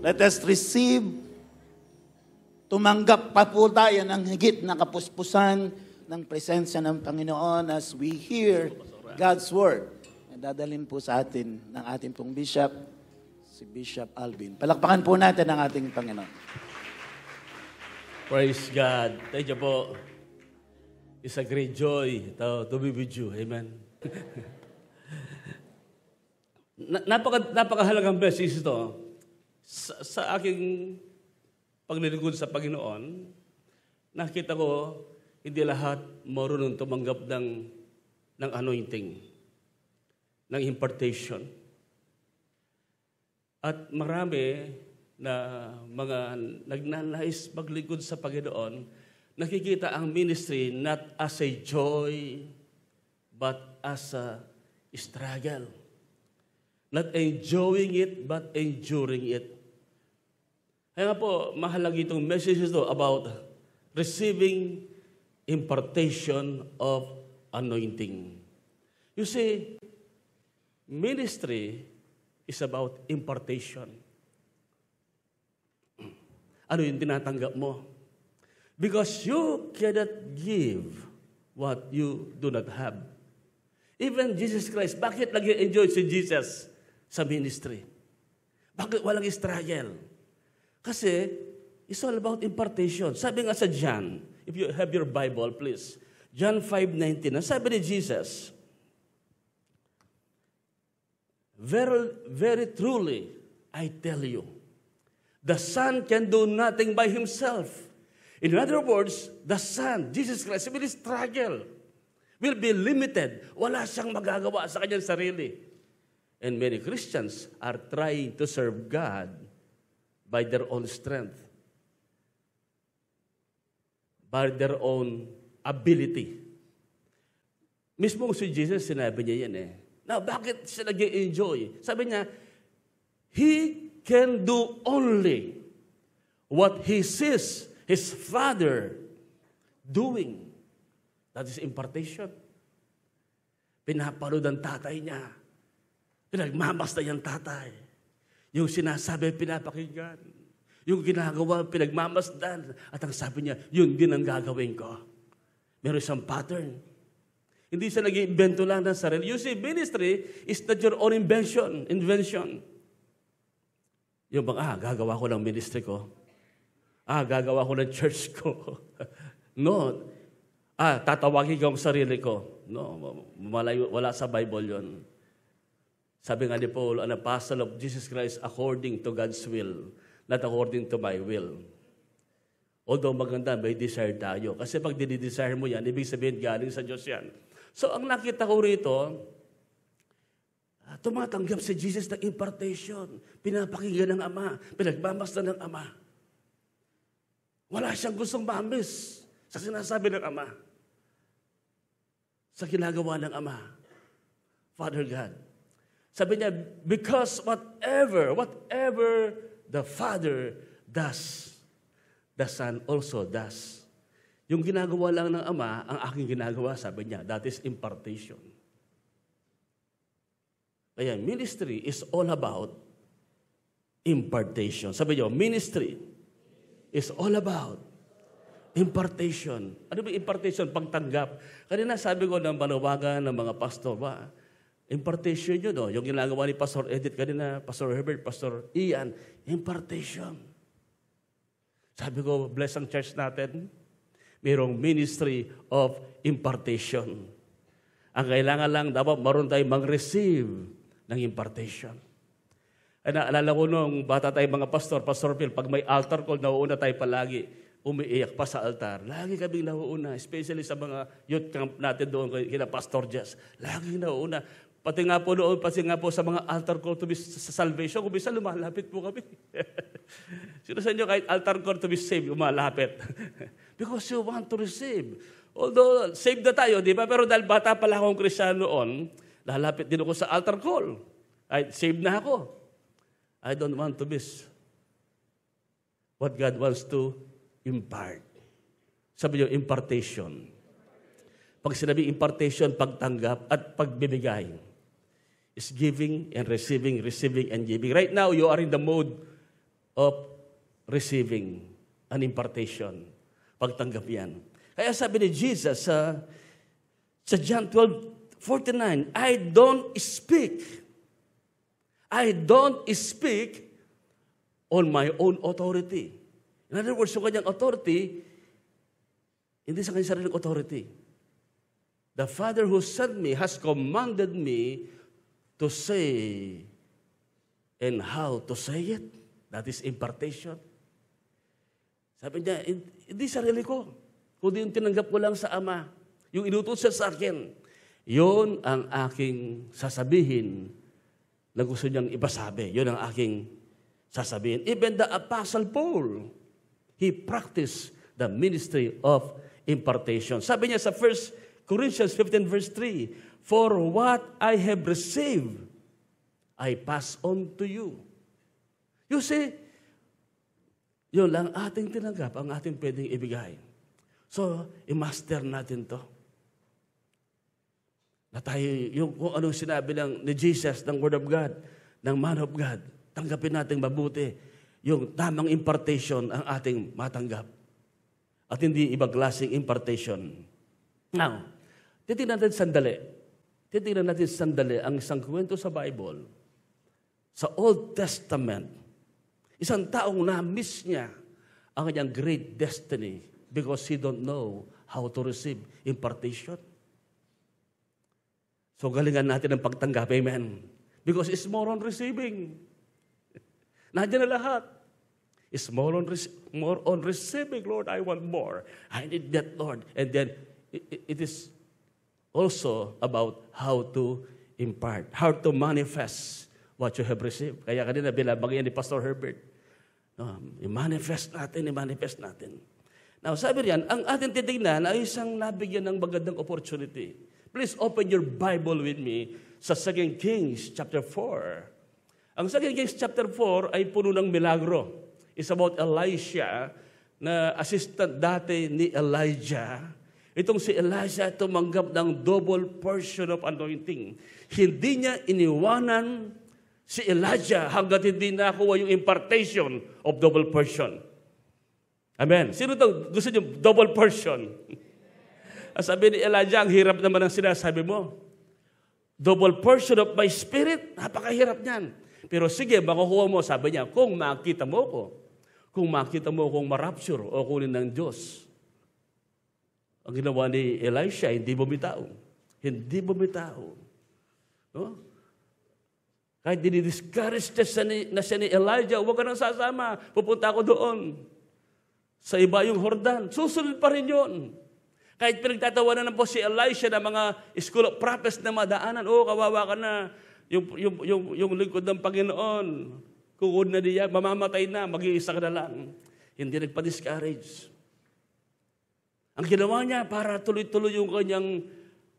Let us receive, tumanggap pa po tayo ng higit na kapuspusan ng presensya ng Panginoon as we hear God's Word. Dadalhin po sa atin ng ating pong Bishop, si Bishop Alvin. Palakpakan po natin ang ating Panginoon. Praise God. Thank you po. It's a great joy to be with you. Amen. Napakahalagang blessings ito. Sa aking paglilingkod sa Panginoon, nakita ko hindi lahat marunong tumanggap ng anointing, ng impartation. At marami na mga nagnanais maglingkod sa Panginoon, nakikita ang ministry not as a joy, but as a struggle. Not enjoying it, but enduring it. Kaya nga po, mahalaga itong message ito about receiving impartation of anointing. You see, ministry is about impartation. Ano yung tinatanggap mo? Because you cannot give what you do not have. Even Jesus Christ, bakit nag-enjoy si Jesus sa ministry? Bakit walang struggle? Kasi, it's all about impartation. Sabi nga sa John, if you have your Bible, please. John 5:19, sabi ni Jesus, very, very truly, I tell you, the Son can do nothing by Himself. In other words, the Son, Jesus Christ, will struggle, will be limited. Wala siyang magagawa sa kanyang sarili. And many Christians are trying to serve God by their own strength, by their own ability. Mismo si Jesus, sinabi niya yan Now, bakit siya nag-enjoy? Sabi niya, He can do only what He sees His Father doing. That is impartation. Pinapanood ang tatay niya. Pinagmamasdan yung tatay. Yung sinasabi, pinapakinggan. Yung ginagawa, pinagmamasdan. At ang sabi niya, yun din ang gagawin ko. Meron isang pattern. Hindi siya nag-iimbento lang ng sarili. You see, ministry is not your own invention. Yung bang, gagawa ko ng ministry ko. Gagawa ko ng church ko. No. Tatawagin ko ang sarili ko. No, wala sa Bible yon. Sabi nga ni Paul, an apostle of Jesus Christ according to God's will, not according to my will. Although maganda, may desire tayo. Kasi pag dinidesire mo yan, ibig sabihin galing sa Diyos yan. So ang nakita ko rito, tumatanggap si Jesus ng impartation. Pinapakinggan ng Ama, pinagmamasdan ng Ama. Wala siyang gustong mamis sa sinasabi ng Ama. Sa ginagawa ng Ama. Father God. Sabi niya, because whatever the Father does, the Son also does. Yung ginagawa lang ng Ama, ang aking ginagawa, sabi niya, that is impartation. Kaya ministry is all about impartation. Sabi niyo, ministry is all about impartation. Ano ba impartation? Pagtanggap. Kanina sabi ko ng panawagan ng mga pastor, impartation yun, yung ginagawa ni Pastor Edith kanina, Pastor Herbert, Pastor Ian, impartation. Sabi ko, bless ang church natin. Mayroong ministry of impartation. Ang kailangan lang, dapat maroon tayo mag-receive ng impartation. Ay naalala ko nung bata tayo mga pastor, Pastor Phil, pag may altar call, nauuna tayo palagi, umiiyak pa sa altar. Lagi kaming nauuna, especially sa mga youth camp natin doon, kina Pastor Jess. Lagi nauuna. Pati nga po sa mga altar call to be sa salvation, kung bisa lumalapit po kami. Sino sa inyo kahit altar call to be saved, lumalapit? Because you want to receive. Although, saved na tayo, di ba? Pero dahil bata pala akong Kristyano noon, lalapit din ako sa altar call. Ay, saved na ako. I don't want to miss what God wants to impart. Sabi niyo, impartation. Pag sinabi impartation, pagtanggap at pagbibigay is giving and receiving and giving. Right now, you are in the mode of receiving an impartation. Pagtanggap yan. Kaya sabi ni Jesus sa John 12:49, I don't speak on my own authority. In other words, yung kanyang authority, hindi sa kanyang sariling authority. The Father who sent me has commanded me to say and how to say it. That is impartation. Sabi niya, hindi sarili ko, kundi yung tinanggap ko lang sa Ama. Yung inutos siya sa akin, yun ang aking sasabihin na gusto niyang ipasabi. Yun ang aking sasabihin. Even the Apostle Paul, he practiced the ministry of impartation. Sabi niya sa 1 Corinthians 15 verse 3, for what I have received, I pass on to you. You see, yun lang ating tinanggap, ang ating pwedeng ibigay. So, i-master natin to. Na tayo, yung kung anong sinabi ni Jesus, ng Word of God, ng Man of God, tanggapin natin mabuti. Yung tamang impartation ang ating matanggap. At hindi ibang klaseng impartation. Now, titignan natin sandali ang isang kwento sa Bible. Sa Old Testament, isang taong na-miss niya ang kanyang great destiny because he don't know how to receive impartation. So galingan natin ang pagtanggap, amen. Because it's more on receiving. Nandiyan na lahat. It's more on receiving, Lord, I want more. I need that, Lord. And then it is also about how to impart, how to manifest what you have received. Kaya kanina binabagyan ni Pastor Herbert. I-manifest natin. Now, sabi riyan, ang ating titignan ay isang nabigyan ng magandang opportunity. Please open your Bible with me sa 2 Kings chapter 4. Ang 2 Kings chapter 4 ay puno ng milagro. It's about Elisha na assistant dati ni Elijah. Itong si Elijah tumanggap ng double portion of anointing. Hindi niya iniwanan si Elijah hanggat hindi nakuha yung impartation of double portion. Amen. Sino ito gusto niyo double portion? Sabi ni Elijah, ang hirap naman ang sinasabi mo. Double portion of my spirit, napakahirap niyan. Pero sige, makukuha mo, sabi niya, kung makita mo ko, kung makita mo kung marapture o kunin ng Diyos. Ang ginawa ni Elisha, hindi bumitaw. Hindi bumitaw. No? Kahit dinidiscourage na siya ni Elijah, huwag ka nang sasama, pupunta ako doon. Sa iba yung Jordan, susunod pa rin yun. Kahit pinagtatawanan na po si Elisha ng mga school of prophets na madaanan, kawawa ka na, yung lingkod ng Panginoon, kukod na diya, mamamatay na, mag-iisa ka na lang. Hindi nagpa-discourage. Ang ginawa niya, para tuloy-tuloy yung kanyang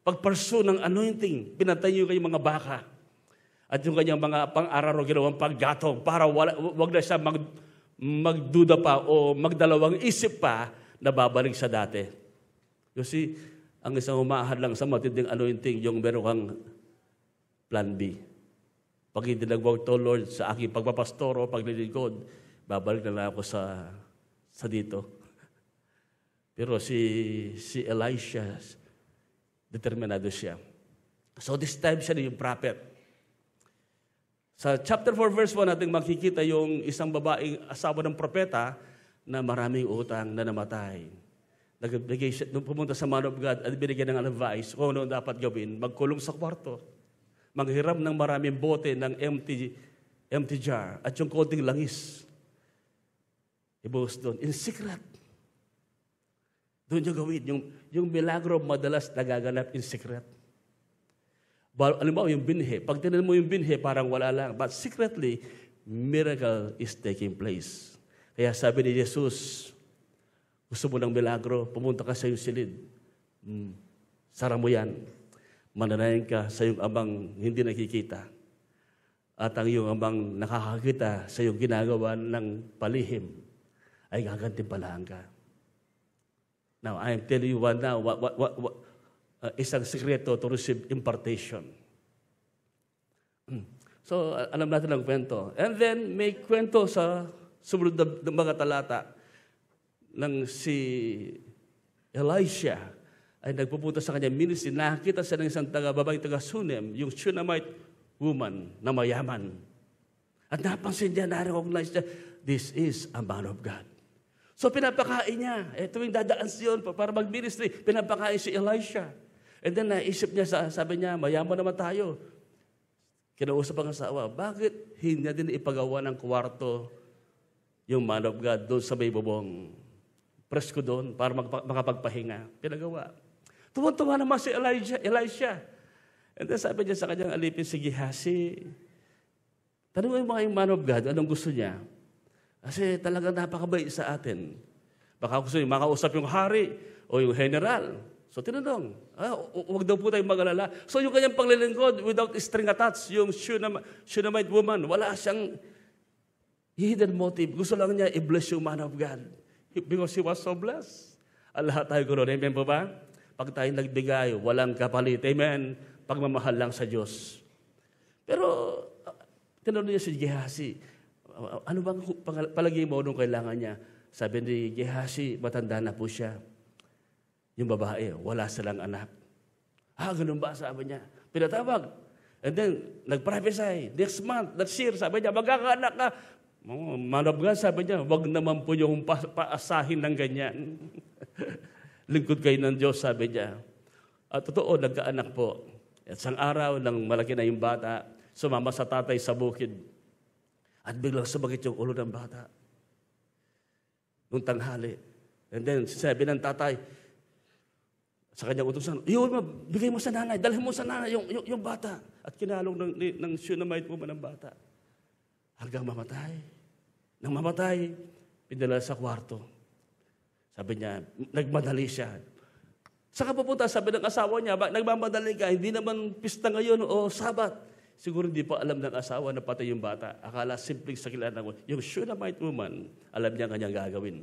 pagparso ng anointing, pinatay yung kanyang mga baka. At yung kanyang mga pang-araro, ginawang paggatong, para wag na siya magduda pa o magdalawang isip pa na babalik sa dati. You see, ang isang umahad lang sa matinding anointing, yung meron kang plan B. Pag hindi nag-work to, Lord, sa aking pagpapastoro, paglilingkod, babalik na lang ako sa dito. Pero si Elisha, determinado siya. So this time siya yung prophet. Sa chapter 4, verse 1, natin makikita yung isang babaeng asawa ng propeta na maraming utang na namatay. Nung pumunta sa Man of God at binigyan ng advice kung ano dapat gawin, magkulong sa kwarto, manghiram ng maraming bote ng empty jar at yung konting langis. Ibuhos doon, in secret. Doon niyo gawin. Yung milagro madalas nagaganap in secret. Alam mo, yung binhe. Pag tinan mo yung binhe, parang wala lang. But secretly, miracle is taking place. Kaya sabi ni Jesus, gusto mo ng milagro, pumunta ka sa iyong silid. Sara mo yan. Mananayin ka sa iyong amang hindi nakikita. At ang iyong amang nakakakita sa iyong ginagawa ng palihim ay gagantimpalahan ka. Now, I am telling you one now, isang sikreto to receive impartation. So, alam natin ang kwento. And then, may kwento sa sumunod na mga talata ng si Elisha ay nagpupunta sa kanya ministry, nakakita siya ng isang babaeng taga Sunem, yung Shunammite woman na mayaman. At napansin niya, na-recognize niya, this is a man of God. So pinapakain niya. Tuwing dadaan siya para mag-ministry, pinapakain si Elisha. And then naisip niya, sabi niya, mayaman naman tayo. Kinausap ang asawa, bakit hindi din ipagawa ng kwarto yung man of God doon sa may bubong? Presko doon para makapagpahinga. Pinagawa. Tuwan-tuwa naman si Elisha. And then sabi niya sa kanyang alipin, sige Gehazi, tanong mo yung man of God, anong gusto niya? Kasi talagang napakabait sa atin. Baka gusto niya makausap yung hari o yung general. So tinanong, huwag daw po tayong mag-alala. So yung kanyang paglilingkod without string attached, yung Shunammite woman, wala siyang hidden motive. Gusto lang niya i-bless yung man of God. Because he was so blessed. Lahat tayo ganoon. Amen po ba? Pag tayo nagbigay, walang kapalit. Amen? Pagmamahal lang sa Diyos. Pero, tinanong niya si Gehazi, ano bang palagi mo nung kailangan niya? Sabi ni Gehazi, matanda na po siya. Yung babae, wala silang anak. Ganun ba? Sabi niya. Pinatawag. And then, nag-prophesy. Next month, next year, sabi niya, magkakaanak ka. Man of God, sabi niya, wag naman po yung paasahin ng ganyan. Lingkod kayo ng Diyos, sabi niya. At totoo, nagkaanak po. At isang araw, nang malaki na yung bata, sumama sa tatay sa bukid. At biglang sumakit yung ulo ng bata. Nung tanghali. And then, sabi ng tatay, sa kanyang utusan, bigay mo sa nanay, dalhin mo sa nanay yung bata. At kinalong ng Shunammite woman ng bata. Hanggang mamatay. Nang mamatay, pinadala sa kwarto. Sabi niya, nagmadali siya. Saan ka pupunta? Sabi ng asawa niya, nagmamadali ka, hindi naman pista ngayon o sabat. Siguro hindi pa alam ng asawa na patay yung bata. Akala simpleng sakilan ng yung Shunammite woman, alam niya ang kanyang gagawin.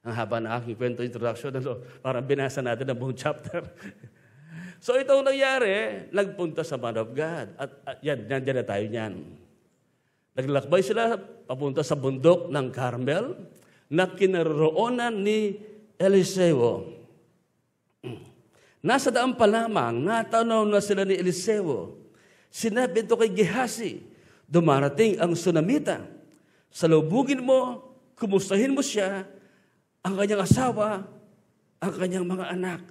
Ang haba na aking kwento, introduction, parang binasa natin ang buong chapter. So itong nangyari, nagpunta sa man of God. At yan, nandiyan na tayo niyan. Naglakbay sila papunta sa bundok ng Carmel na kinaroroonan ni Eliseo. Nasa daan pa lamang, natanaw na sila ni Eliseo. Sinabi ito kay Gehazi, dumarating ang Sunamita. Salubugin mo, kumustahin mo siya, ang kanyang asawa, ang kanyang mga anak.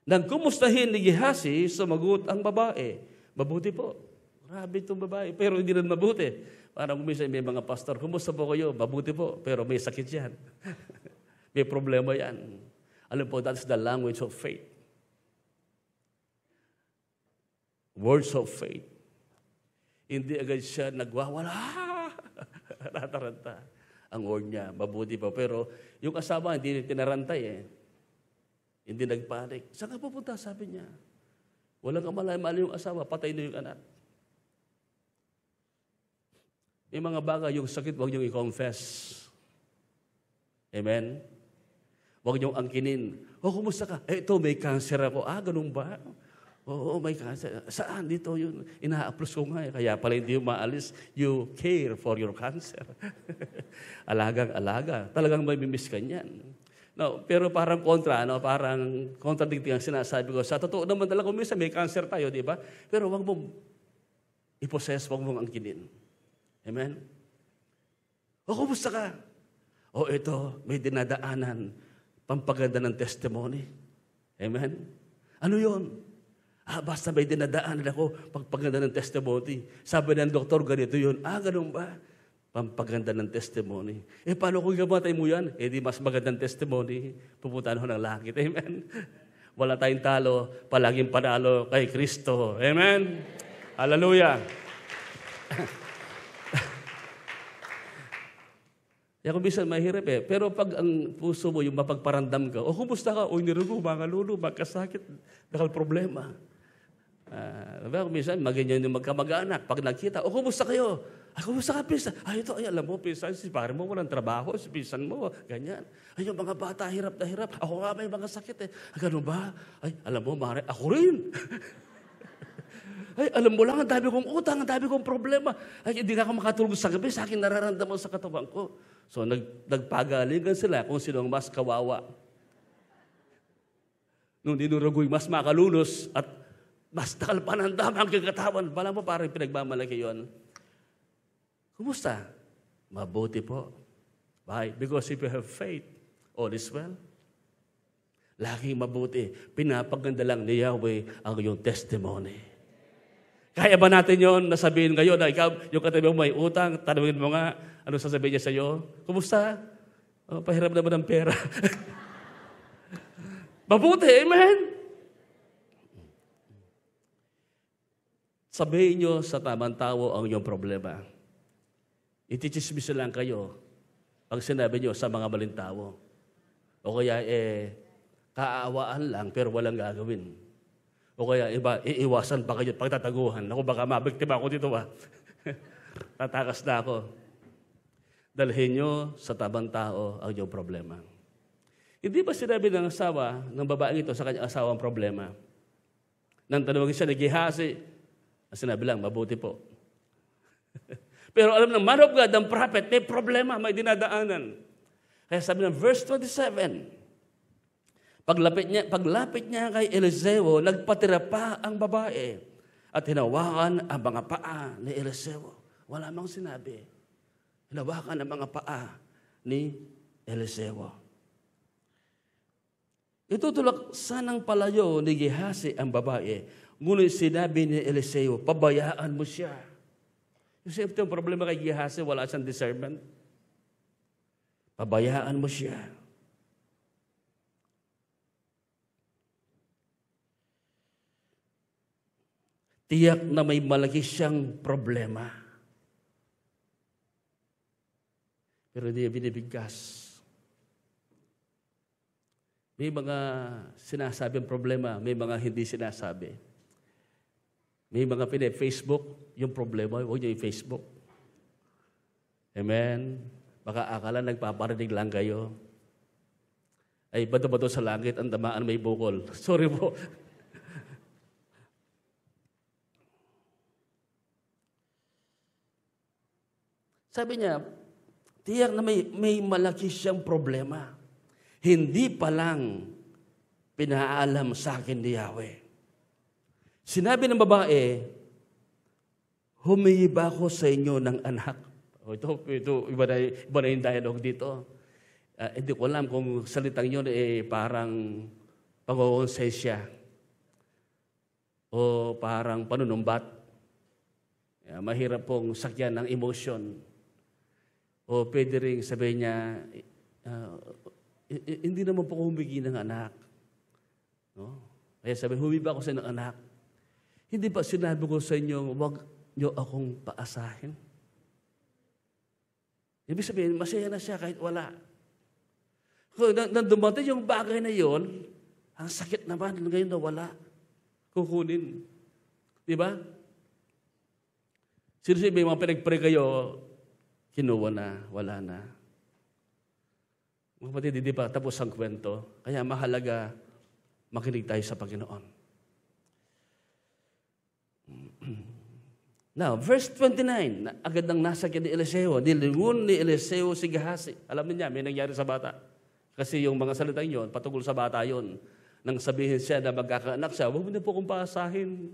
Nang kumustahin ni Gehazi, sumagot ang babae. Mabuti po. Grabe itong babae, pero hindi rin mabuti. Parang kumisa may mga pastor, kumusta po kayo? Mabuti po, pero may sakit yan. May problema yan. Alam po, that's the language of faith. Words of faith. Hindi agad siya nagwawala. Rataranta. Ang word niya, mabuti pa. Pero yung asawa, hindi tinarantay eh. Hindi nagpanik. Saan ka pupunta? Sabi niya. Walang kamalay-mali yung asawa, patay na yung anak. May mga bagay, yung sakit, huwag niyong i-confess. Amen? Huwag niyong angkinin. Kumusta ka? Ito, may cancer ako. Ganun ba? Oo, may cancer. Saan? Dito yun. Ina-approach ko nga. Kaya pala hindi yung maalis. You care for your cancer. Alagang-alaga. Talagang may miss ka niyan. No, pero parang kontra, parang contradicting ang sinasabi ko. Sa totoo naman talaga, minsan may cancer tayo, di ba? Pero wag mong i-possess, wag mong angkinin. Amen? Kumusta ka? Ito, may dinadaanan. Pampaganda ng testimony. Amen? Ano yun? Basta may dinadaanan ako, pagpaganda ng testimony. Sabi ng doktor, ganito yun. Ganun ba? Pampaganda ng testimony. Paano kung gamatay mo yan? Di mas magandang testimony. Pupuntahan ko ng langit. Amen? Wala tayong talo, palaging panalo kay Kristo. Amen? Hallelujah! Kung minsan mahirap Pero pag ang puso mo, yung mapagparandam ka, kumusta ka? Nirugo, mga lulu, magkasakit, dahil problema. Kung minsan, maganyan yung magkamag-anak. Pag nakita, kumusta kayo? Kumusta ka, pinsan? Alam mo, pinsan, si pare mo walang trabaho, si pinsan mo, ganyan. Yung mga bata, hirap na hirap. Ako nga may mga sakit Ganun ba? Alam mo, mare, ako rin. Ay, alam mo lang, ang dami kong utang, ang dami kong problema. Ay, hindi nga ako makatulog sa gabi, sa akin nararamdaman sa katawan ko. So, nagpagalingan sila kung sino ang mas kawawa. Nung dinuragoy, mas makalunos at mas nakalpan ang damang kakatawan. Bala mo, parang pinagmamalaki yun. Kumusta? Mabuti po. Why? Because if you have faith, all is well. Laging mabuti. Pinapaganda lang ni Yahweh ang iyong testimony. Kaya ba natin yon nasabihin ngayon na ikaw, yung katabi mo may utang, tanungin mo nga, ano sasabihin niya sa iyo? Kumusta? Oh, pahiram naman ng pera. Mabuti, amen? Sabihin nyo sa tamang tao ang iyong problema. Itichismis lang kayo pag sinabi nyo sa mga maling tao. O kaya, kaawaan lang pero walang gagawin. O kaya, iiwasan pa kayo at pagtataguhan. Ako, baka mabiktima ako dito ba? Tatakas na ako. Dalhin nyo sa tamang tao ang iyong problema. Hindi ba sinabi ng asawa, ng babaeng ito sa kanyang asawang problema? Nang tanongin siya, naghihasi. Sinabi lang, mabuti po. Pero alam ng man of God, ang prophet, may problema, may dinadaanan. Kaya sabi ng verse 27, paglapit niya kay Eliseo, nagpatira pa ang babae at hinawakan ang mga paa ni Eliseo. Wala mang sinabi. Hinawakan ang mga paa ni Eliseo. Itutulak sanang palayo ni Gehazi ang babae. Ngunit sinabi ni Eliseo, pabayaan mo siya. Kasi ito yung problema kay Gehazi, wala siyang discernment. Pabayaan mo siya. Tiyak na may malaki siyang problema. Pero hindi binibigkas. May mga sinasabing problema, may mga hindi sinasabi. May mga Facebook, yung problema, huwag niyo yung Facebook. Amen? Baka akala nagpaparinig lang kayo. Ay, bato-bato sa langit, ang damaan may bukol. Sorry po. Sabi niya, tiyak na may malaki siyang problema. Hindi pa lang pinaalam sa akin ni Yahweh. Sinabi ng babae, humingi ba ako sa inyo ng anak? Ito iba na yung dialogue dito. Hindi ko alam kung salitang yun parang pag-uonsensya o parang panunumbat. Mahirap pong sakyan ng emotion. O pwede rin sabihin niya, hindi naman po ko humingi ng anak. No? Kaya sabi, humingi ba ako sa inyo ng anak? Hindi ba sinabi ko sa inyo, huwag niyo akong paasahin? Ibig sabihin, masaya na siya kahit wala. Kung dumating yung bagay na yon, ang sakit naman ngayon na wala. Kukunin. Di ba? Seriously, may mga pinag-pray kayo, kinuha na, wala na. Mga kapatid, hindi pa tapos ang kwento. Kaya mahalaga, makinig tayo sa Panginoon. Now, verse 29, agad nang nasa kay Eliseo, nilingon ni Eliseo si Gehazi. Alam niya, may nangyari sa bata. Kasi yung mga salitang yon, patungkol sa bata yon. Nang sabihin siya na magkakaanak siya, huwag mo na po kong paasahin.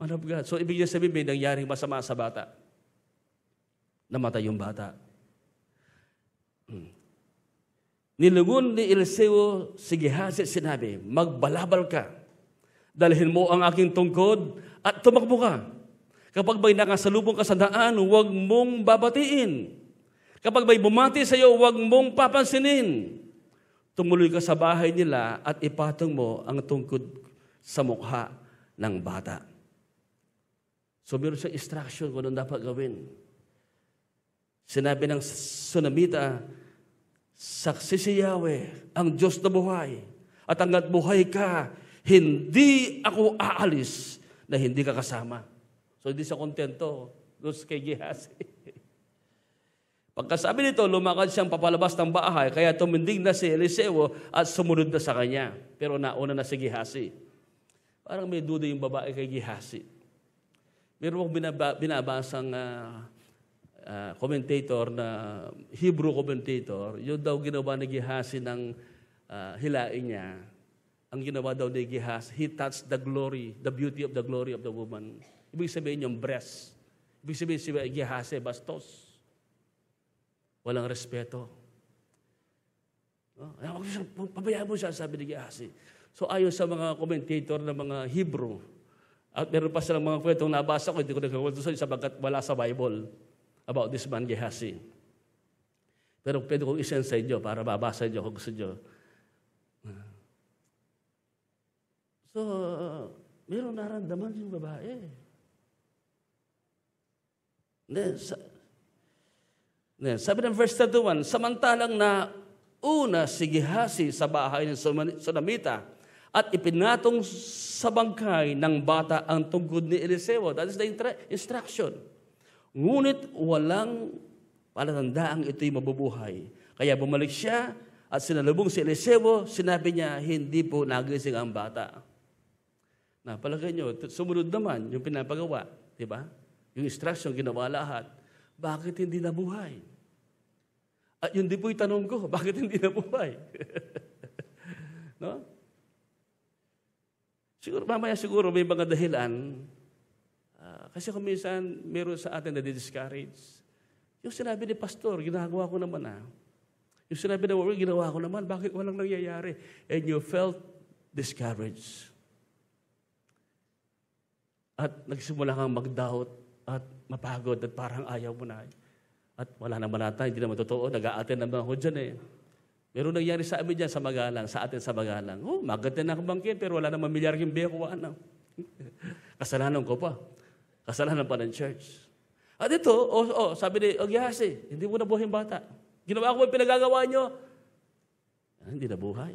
Man of God. So, ibig niya sabihin, may nangyaring masama sa bata. Namatay yung bata. Nilingon ni Eliseo si Gehazi, sinabi, magbalabal ka. Dalhin mo ang aking tungkod at tumakbo ka. Kapag may nakasalubong ka sa daan, huwag mong babatiin. Kapag may bumati sa iyo, huwag mong papansinin. Tumuloy ka sa bahay nila at ipatong mo ang tungkod sa mukha ng bata. So, meron siyang instruction kung ano dapat gawin. Sinabi ng Sunamita, saksi si Yahweh, ang Diyos na buhay, at hanggat buhay ka, hindi ako aalis na hindi ka kasama. So, hindi siya kontento doon kay Gehazi. Pagkasabi nito, lumakad siyang papalabas ng bahay, kaya tumindig na si Eliseo at sumunod na sa kanya. Pero nauna na si Gehazi. Parang may duda yung babae kay Gehazi. Meron akong binabasang commentator na Hebrew commentator, yun daw ginawa ni Gehazi ng hilain niya. Ang ginawa daw ni Gehazi, he touched the glory, the beauty of the glory of the woman. Ibig sabihin yung breast. Ibig sabihin si Gehazi, bastos. Walang respeto. Pabayaan mo siya, sabi ni Gehazi. So ayon sa mga commentator ng mga Hebrew, at meron pa silang mga kwentong nabasa ko, hindi ko nagkakwento sa sapagkat wala sa Bible about this man Gehazi. Pero pwede kong isend sa inyo para mabasa nyo kung gusto nyo. So, meron naramdaman yung babae. Sabi ng verse 31, samantalang na una si Gehazi sa bahay ng Sunamita at ipinatong sa bangkay ng bata ang tungkod ni Eliseo. That is the instruction. Ngunit walang palatandaang ito'y mabubuhay. Kaya bumalik siya at sinalubong si Eliseo, sinabi niya, hindi po nagising ang bata. Palagay nyo, sumunod naman yung pinapagawa, di ba? Yung instruction, ginawa lahat. Bakit hindi nabuhay? At yun din po yung tanong ko, bakit hindi nabuhay? No? Mamaya siguro may mga dahilan. Kasi kung minsan, meron sa atin na discourage. Yung sinabi ni pastor, ginagawa ko naman Yung sinabi na word, ginawa ko naman, bakit walang nangyayari? And you felt discouraged. At nagsimula kang mag-doubt at mapagod at parang ayaw mo na. At wala naman natin, hindi naman totoo, nag-a-attend naman ako dyan Meron nangyari sa amin dyan sa Magalang, sa atin sa Magalang. Maganda na kabangkin, pero wala naman milyar yung biya kuwaan Kasalanan ko pa. Kasalanan pa ng church. At ito, sabi ni Gehazi, hindi mo nabuhay yung bata. Ginawa ko yung pinagagawa nyo. Hindi nabuhay.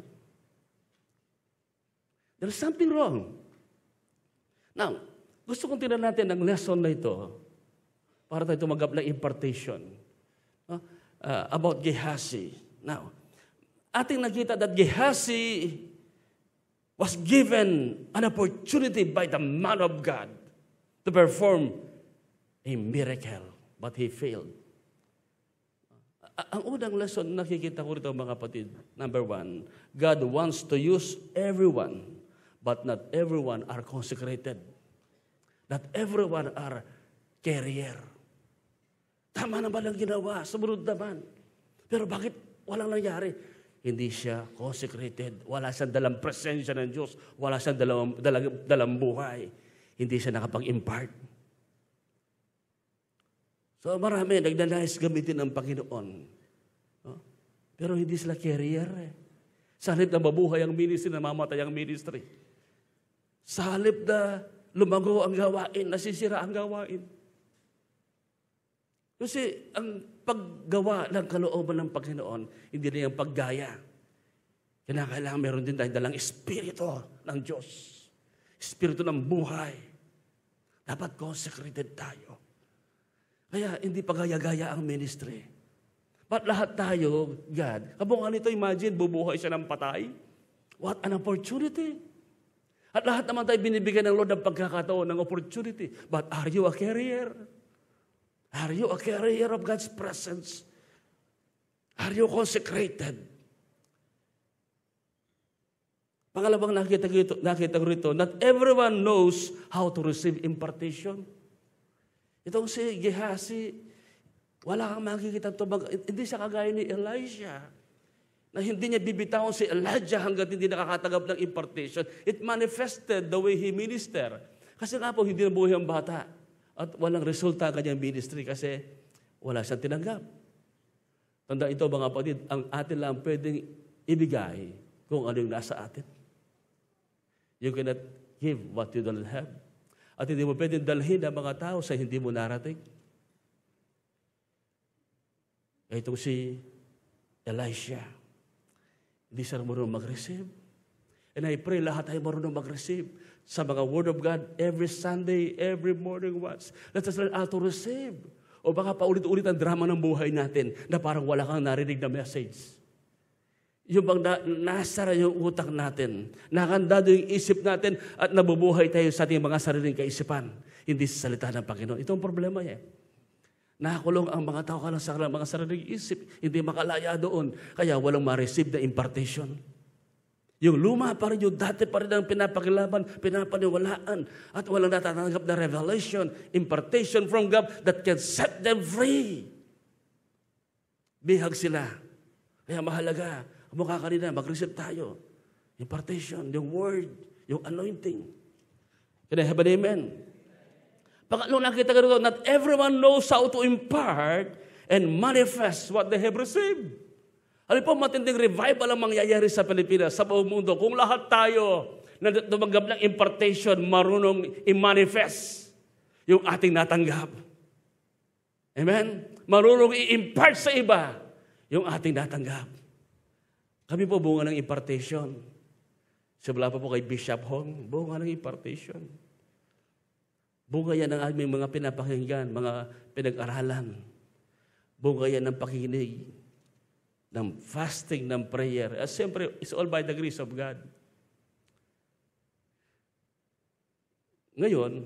There's something wrong. Now, gusto kong tingnan natin ang lesson na ito para tayo tumanggap ng impartation about Gehazi. Now, ating nakita that Gehazi was given an opportunity by the man of God to perform a miracle, but he failed. Ang unang lesson nakikita ko rito mga kapatid, number 1, God wants to use everyone, but not everyone are consecrated. Not everyone are carrier. Tama naman ang ginawa, sumunod naman. Pero bakit walang nangyari? Hindi siya consecrated. Wala siyang dalang presensya ng Diyos. Wala siyang dalang buhay. Hindi siya nakapag-impart. So marami, nagnanais gamitin ng Panginoon. Pero hindi sila carrier Sa halip na mabuhay ang ministry, namamatay ang ministry. Sa halip na lumago ang gawain, nasisira ang gawain. Kasi ang paggawa ng kalooban ng Panginoon, hindi na yung paggaya. Kailangan meron din tayong dalang espiritu ng Diyos. Espiritu ng buhay. Dapat consecrated tayo. Kaya hindi pagaya-gaya ang ministry. But lahat tayo, God, kabungan nito, imagine, bubuhay siya ng patay. What an opportunity. At lahat naman tayo binibigyan ng Lord ng pagkakataon, ng opportunity. But are you a carrier? Are you a carrier of God's presence? Are you consecrated? Pangalawang nakita ko rito, not everyone knows how to receive impartation. Itong si Gehazi, wala kang makikita hindi siya kagaya ni Elisha, na hindi niya bibitawan si Elijah hanggat hindi nakakatanggap ng impartation. It manifested the way he ministered. Kasi nga po, hindi nabuhay ang bata. At walang resulta ang kanyang ministry kasi wala siyang tinanggap. Tanda ito mga kapatid, ang atin lang pwedeng ibigay kung ano yung nasa atin. You cannot give what you don't have. At hindi mo pwedeng dalhin ang mga tao sa hindi mo narating. Itong si Elisha, hindi siya marunong mag-receive. And I pray lahat tayo marunong mag-receive sa mga Word of God every Sunday, every morning once. Let us learn how to receive. O baka paulit-ulit ang drama ng buhay natin na parang wala kang narinig na message. Yung bang nasara yung utak natin, nakandado yung isip natin at nabubuhay tayo sa ating mga sariling kaisipan, hindi sa salita ng Panginoon. Ito ang problema niya. Nakakulong ang mga tao lang sa mga sariling isip, hindi makalaya doon, kaya walang ma-receive na impartation. Yung luma pa rin, yung dati pa rin ang pinapakilaban, pinapaniwalaan, at walang natatanggap na revelation, impartation from God that can set them free. Bihag sila. Kaya mahalaga, mukha kanina, mag-receive tayo. Impartation, yung word, yung anointing. Can I have an amen? Pangatlong nakita ko dito, not everyone knows how to impart and manifest what they have received. Ano po, matinding revival ang mangyayari sa Pilipinas, sa buong mundo. Kung lahat tayo na tumanggap ng impartation, marunong i-manifest yung ating natanggap. Amen? Marunong i-impart sa iba yung ating natanggap. Kami po bunga ng impartation. Simula pa po kay Bishop Hong, bunga ng impartation. Bunga yan ng aming mga pinapakinggan, mga pinag-aralan. Bunga yan ng pakikinig, ng fasting, ng prayer. At siyempre, it's all by the grace of God. Ngayon,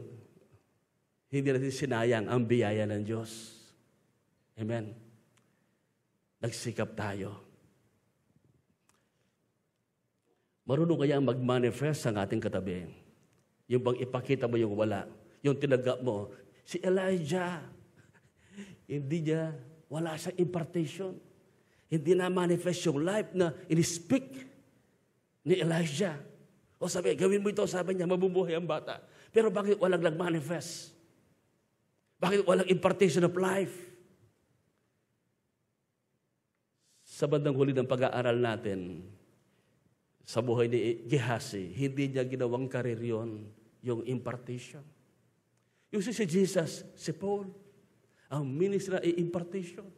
hindi natin sinayang ang biyaya ng Diyos. Amen. Nagsikap tayo. Marunong kaya mag-manifest ang ating katabi. Yung bang ipakita mo yung wala. Yung tinagap mo. Si Elijah, hindi niya, wala siyang impartation. Hindi na manifest yung life na in-speak ni Elijah. O sabi, gawin mo ito, sabi niya, mabubuhay ang bata. Pero bakit walang nag-manifest? Bakit walang impartation of life? Sa bandang huli ng pag-aaral natin, sa buhay ni Gehazi, hindi niya ginawang karir yun, yung impartation. Yung si Jesus, si Paul, ang ministry na impartation.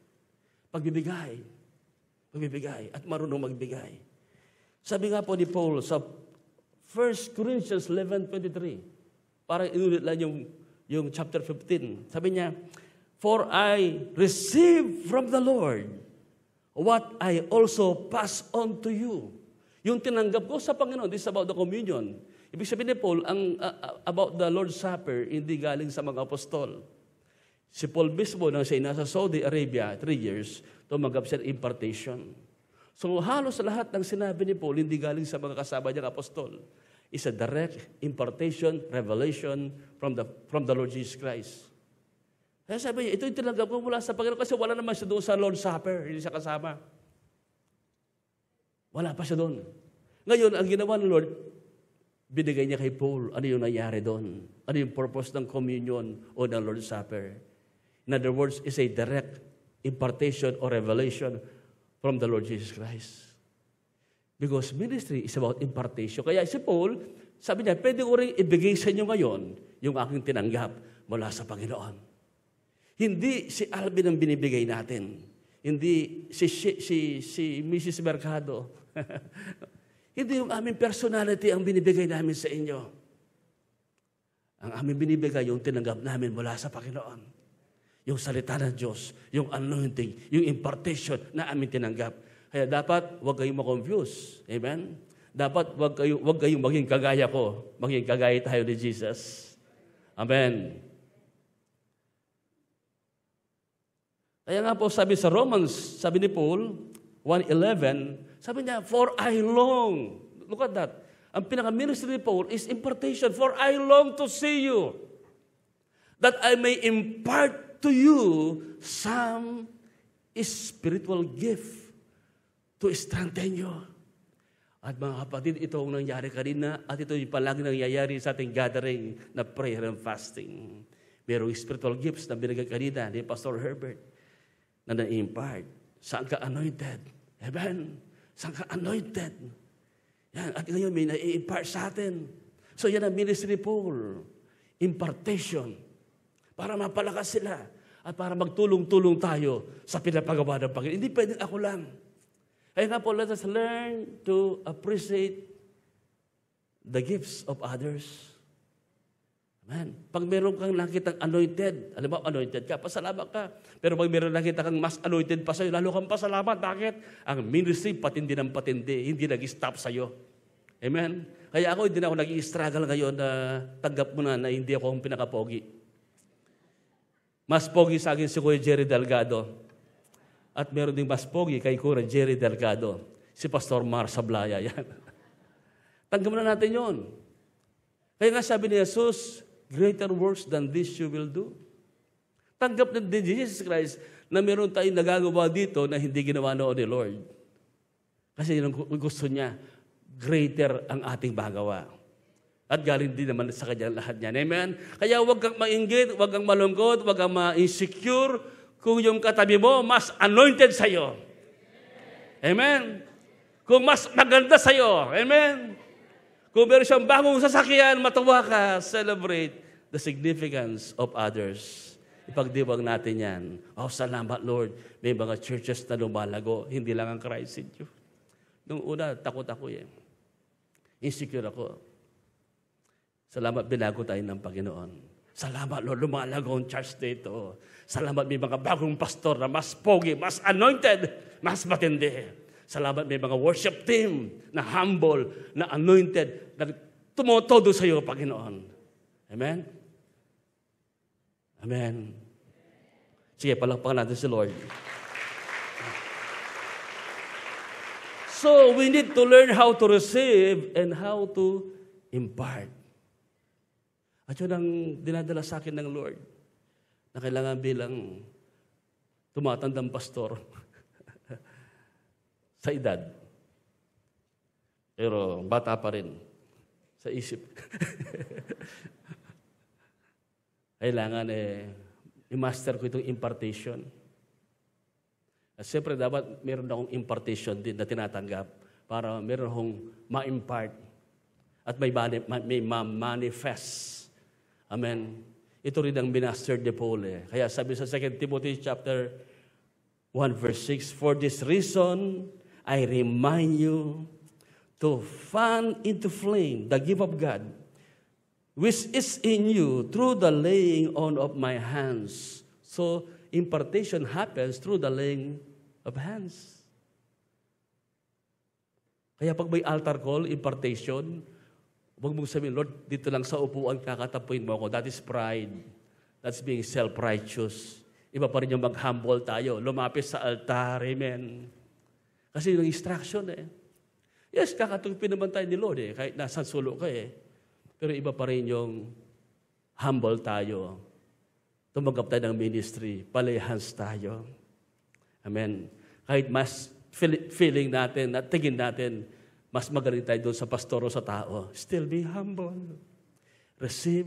Pagbibigay at marunong magbigay. Sabi nga po ni Paul sa 1 Corinthians 11:23, parang inulit lang yung chapter 15. Sabi niya, for I received from the Lord what I also pass on to you. Yung tinanggap ko sa Panginoon, this is about the communion. Ibig sabihin ni Paul, about the Lord's Supper, hindi galing sa mga apostol. Si Paul mismo, nang siya nasa Saudi Arabia, 3 years, tumanggap siya ng impartation. So halos lahat ng sinabi ni Paul, hindi galing sa mga kasama niyang apostol. It's a direct impartation, revelation from the Lord Jesus Christ. Kaya sabi niya, ito yung tinanggap ko mula sa Panginoon kasi wala naman siya doon sa Lord's Supper, hindi siya kasama. Wala pa siya doon. Ngayon, ang ginawa ng Lord, binigay niya kay Paul, ano yung nangyari doon? Ano yung purpose ng communion o ng Lord's Supper? In other words, it's a direct impartation or revelation from the Lord Jesus Christ. Because ministry is about impartation. Kaya si Paul, sabi niya, pwede ko rin ibigay sa inyo ngayon yung aking tinanggap mula sa Panginoon. Hindi si Alvin ang binibigay natin. Hindi si Mrs. Mercado. Hindi yung aming personality ang binibigay namin sa inyo. Ang aming binibigay, yung tinanggap namin mula sa Panginoon. Yung salita ng Diyos, yung anointing, yung impartation na aming tinanggap. Kaya dapat huwag kayong ma-confuse. Amen? Dapat huwag kayong maging kagaya ko. Maging kagaya tayo ni Jesus. Amen. Kaya nga po sabi sa Romans, sabi ni Paul, 1:11, sabi niya, for I long. Look at that. Ang pinaka-ministry ni Paul is impartation. For I long to see you, that I may impart to you some spiritual gift to strengthen you. At mga kapatid, ito ang nangyari kanina at ito yung palagi nangyayari sa ating gathering na prayer and fasting. Merong spiritual gifts na binigay kanina ni Pastor Herbert na na-impart. Saan ka anointed? Amen? Saan ka anointed? Yan. At ngayon may na-impart sa atin. So yan ang ministry ni Paul. Impartation. Para mapalakas sila. At para magtulong-tulong tayo sa pinapagawa ng Panginoon. Hindi pwedeng ako lang. Kaya nga po, let us learn to appreciate the gifts of others. Man, pag meron kang nakitang anointed, alam mo, anointed ka, pasalamat ka. Pero pag meron nakita kang mas anointed pa sa'yo, lalo kang pasalamat. Bakit? Ang ministry, patindi ng patindi, hindi nag-stop sa'yo. Amen? Kaya ako, hindi na ako nag-i-struggle ngayon na tanggap mo na hindi ako ang pinakapogi. Mas pogi sa akin si Kuya Jerry Delgado. At meron ding mas pogi kay Kuya Jerry Delgado. Si Pastor Mar Sablaya. Yan. Tanggap na natin yon. Kaya nga sabi ni Jesus, greater works than this you will do. Tanggap na din Jesus Christ na meron tayong nagagawa dito na hindi ginawa noon ni Lord. Kasi yun ang gusto niya, greater ang ating magawa. At galing din naman sa kanya lahat niyan. Amen? Kaya huwag kang mainggit, huwag kang malungkot, huwag kang ma-insecure kung yung katabi mo mas anointed sa'yo. Amen? Kung mas maganda sa'yo. Amen? Kung meron siyang bagong sasakyan, matawa ka, celebrate the significance of others. Ipagdiwang natin yan. Oh, salamat Lord. May mga churches na lumalago. Hindi lang ang Christ in you. Nung una, takot ako eh. Insecure ako. Salamat, binago tayo ng Panginoon. Salamat Lord, lumalago ang church dito. Salamat, may mga bagong pastor na mas pogi, mas anointed, mas matindi. Salamat, may mga worship team na humble, na anointed, na tumotodo sa iyo, Panginoon. Amen? Amen. Sige, palakpakan natin si Lord. So, we need to learn how to receive and how to impart. At yun ang dinadala sa akin ng Lord, na kailangan bilang tumatandang pastor, sa edad. Pero bata pa rin sa isip. Kailangan i-master ko itong impartation. At siyempre dapat meron akong impartation din na tinatanggap para meron akong ma-impart at may ma-manifest. Amen. Ito rin ang minaster de Paul. Kaya sabi sa 2 Timothy chapter 1 verse 6, for this reason, I remind you to fan into flame the gift of God, which is in you through the laying on of my hands. So, impartation happens through the laying of hands. Kaya pag may altar call, impartation, huwag mong sabihin, Lord, dito lang sa upuan kakatapuin mo ako. That is pride. That's being self-righteous. Iba pa rin yung mag-humble tayo. Lumapit sa altar. Amen. Kasi yung instruction Yes, kakatupin naman tayo ni Lord kahit nasa sulo ka Pero iba pa rin yung humble tayo. Tumanggap tayo ng ministry. Palehans tayo. Amen. Kahit mas feeling natin at tingin natin, mas magaling tayo doon sa pastor o sa tao. Still be humble. Receive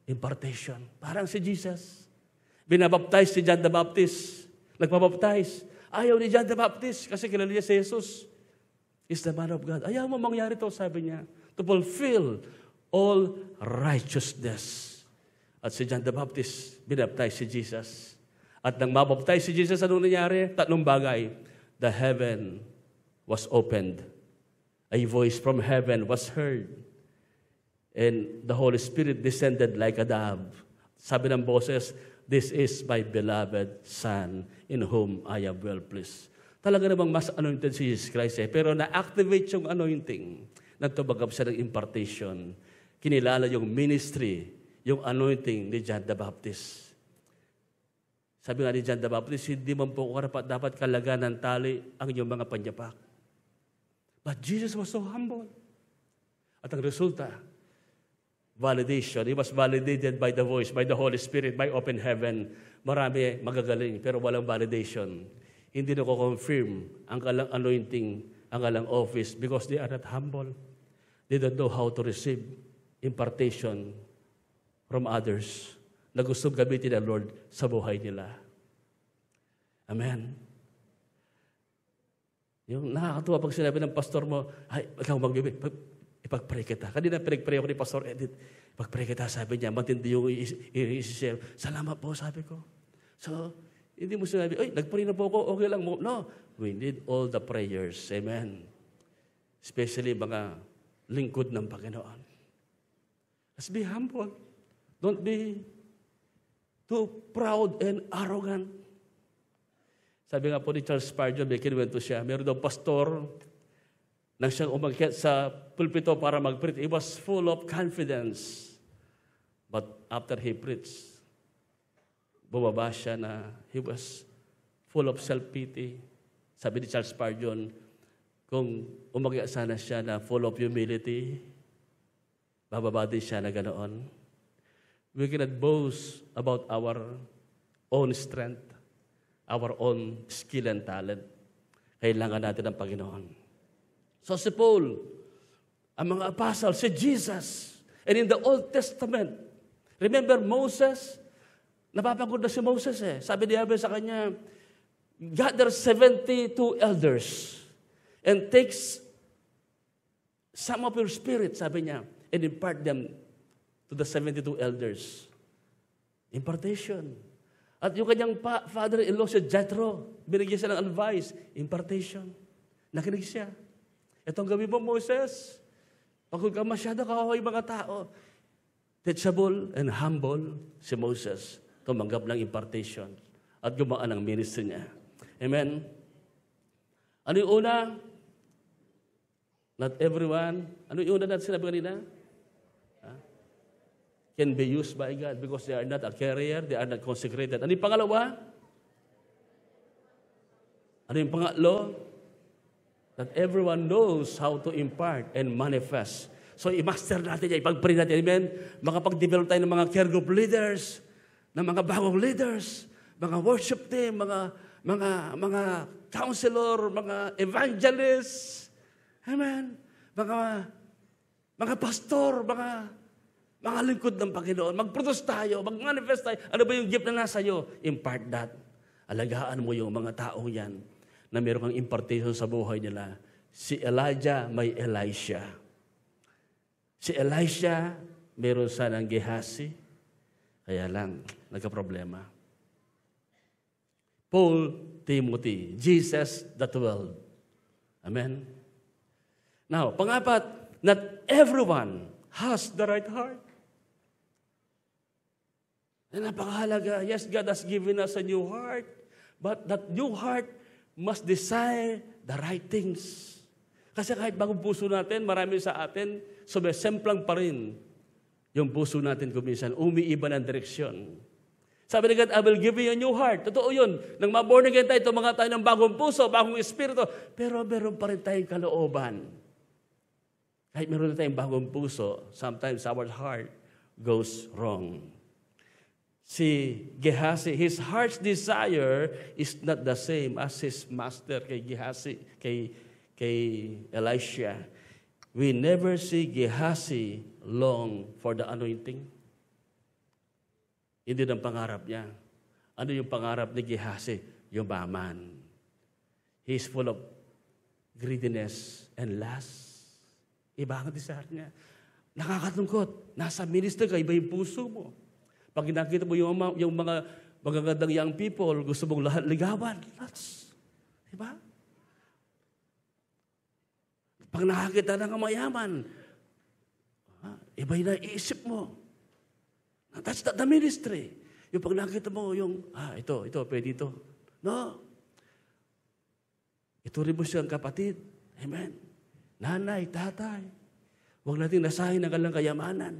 impartation. Parang si Jesus. Binabaptize si John the Baptist. Nagpabaptize. Ayaw ni John the Baptist kasi kilala niya si Jesus is the man of God. Ayaw mo mangyari ito, sabi niya, to fulfill all righteousness. At si John the Baptist, binaptize si Jesus. At nang mabaptize si Jesus, anong nangyari? Tatlong bagay. The heaven was opened. A voice from heaven was heard. And the Holy Spirit descended like a dove. Sabi ng boses, this is my beloved Son, in whom I am well pleased. Talaga namang mas anointed si Jesus Christ pero na-activate yung anointing. Nagtubagab siya ng impartation. Kinilala yung ministry, yung anointing ni John the Baptist. Sabi nga ni John the Baptist, hindi man po karapat dapat kalagan ng tali ang inyong mga panyapak. But Jesus was so humble. At ang resulta, validation. He was validated by the voice, by the Holy Spirit, by open heaven. Marami magagaling, pero walang validation. Hindi na ko-confirm ang kalang anointing, ang kalang office, because they are not humble. They don't know how to receive impartation from others na gustong gamitin ng Lord sa buhay nila. Amen. Yung nakakatuwa pag sinabi ng pastor mo, ay, ikaw magbibig, ipag-pray kita. Kanina pinag-pray ako ni Pastor Edith. Ipag-pray kita, sabi niya, matindi yung i-share. Salamat po, sabi ko. So, hindi mo sinabi, ay, nag-pray na po ako, okay lang mo. No, we need all the prayers. Amen. Especially mga lingkod ng Panginoon. Let's be humble. Don't be too proud and arrogant. Sabi nga po ni Charles Spurgeon, may kinuwento siya, meron daw pastor nang siyang umakyat sa pulpito para mag-preach. He was full of confidence. But after he preached, bumaba siya na he was full of self-pity. Sabi ni Charles Spurgeon, kung umakyat sana siya na full of humility, bababa din siya na ganoon. We cannot boast about our own strength, our own skill and talent. Kailangan natin ng Panginoon. So si Paul, ang mga apostle, si Jesus, and in the Old Testament, remember Moses? Napapagod na si Moses eh. Sabi ni Yahweh sa kanya, gather 72 elders and takes some of your spirit, sabi niya, and impart them to the 72 elders. Impartation. At yung kanyang father-in-law si Jethro, binigyan siya ng advice, impartation. Nakinig siya. Itong gawin mo, Moses, pagod ka masyado, kawawa yung mga tao. Teachable and humble si Moses. Tumanggap ng impartation at gumaan ang ministry niya. Amen? Ano yung una? Not everyone. Ano yung una natin sinabi kanina? Can be used by God because they are not a carrier, they are not consecrated. Ano yung pangalawa? Ano yung pangatlo? That everyone knows how to impart and manifest. So, i-master natin yan, ipag-pray natin. Amen? Makapag-develop tayo ng mga care group leaders, ng mga bagong leaders, mga worship team, mga counselor, mga evangelists. Amen? Mga pastor, mga lingkod ng Panginoon. Mag-produce tayo, mag-manifest tayo. Ano ba yung gift na nasa iyo? Impart that. Alagaan mo yung mga tao yan na meron kang impartation sa buhay nila. Si Elijah may Elisha. Si Elisha, meron sanang Gehazi. Kaya lang, nagka-problema. Paul, Timothy, Jesus, the 12. Amen? Now, pangapat, not everyone has the right heart. Na napakahalaga. Yes, God has given us a new heart, but that new heart must desire the right things. Kasi kahit bagong puso natin, marami sa atin, sumesemplang pa rin yung puso natin kuminsan, umiiba ng direksyon. Sabi ni God, I will give you a new heart. Totoo yun. Nang ma-born again tayo, tumangat tayo ng bagong puso, bagong espiritu, pero meron pa rin tayong kalooban. Kahit meron na tayong bagong puso, sometimes our heart goes wrong. Si Gehazi, his heart's desire is not the same as his master kay Gehazi, kay Elisha. We never see Gehazi long for the anointing. Hindi ng pangarap niya. Ano yung pangarap ni Gehazi? Yumaman. He's full of greediness and lust. Iba ang desire niya. Nakakatungkot. Nasa ministry ka, iba yung puso mo. Pag nakita mo yung mga magagandang young people, gusto mong lahat ligawan. That's, diba? Pag nakakita ng mayaman, iba yung naisip mo. That's not the ministry. Yung pag nakita mo yung, ito, pwede ito. No. Ituloy mo siyang kapatid. Amen. Nanay, tatay. Huwag natin nasahin ang kalang kayamanan.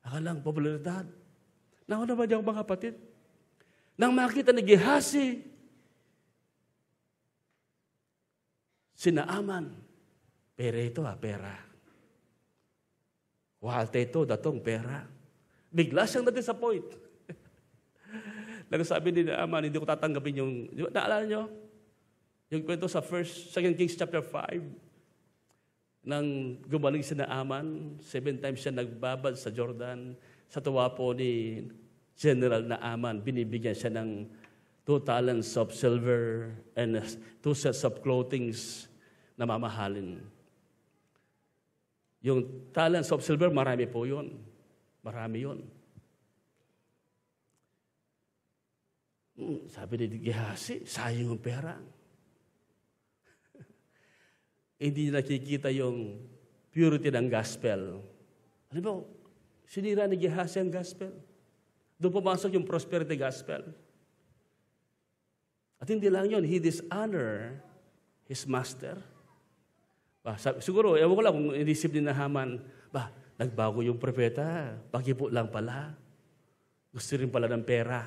Akalang popularidad. Nauna ba diyang mga kapatid? Nang makita ni Gehazi, sinaaman, pera ito pera. Walte ito, datong pera. Bigla siyang na-disappoint. Nagsabi ni Naaman, hindi ko tatanggapin yung, naalala nyo? Yung kwento sa 2 Kings chapter 5, nang gumaling si Naaman, 7 times siya nagbabad sa Jordan. Sa tuwa po ni General Naaman, binibigyan siya ng 2 talents of silver and 2 sets of clothing na mamahalin. Yung talents of silver, marami po yun. Marami yun. Sabi ni Gehazi, sayang yung pera. Hindi nakikita yung purity ng gospel. Alam mo, Sinira ni Gehazi ang gospel. Doon pumasok yung prosperity gospel. At hindi lang yun, he dishonor his master. Siguro, ewan ko lang kung inisip ni Haman, nagbago yung propeta, pakipo lang pala. Gusto rin pala ng pera.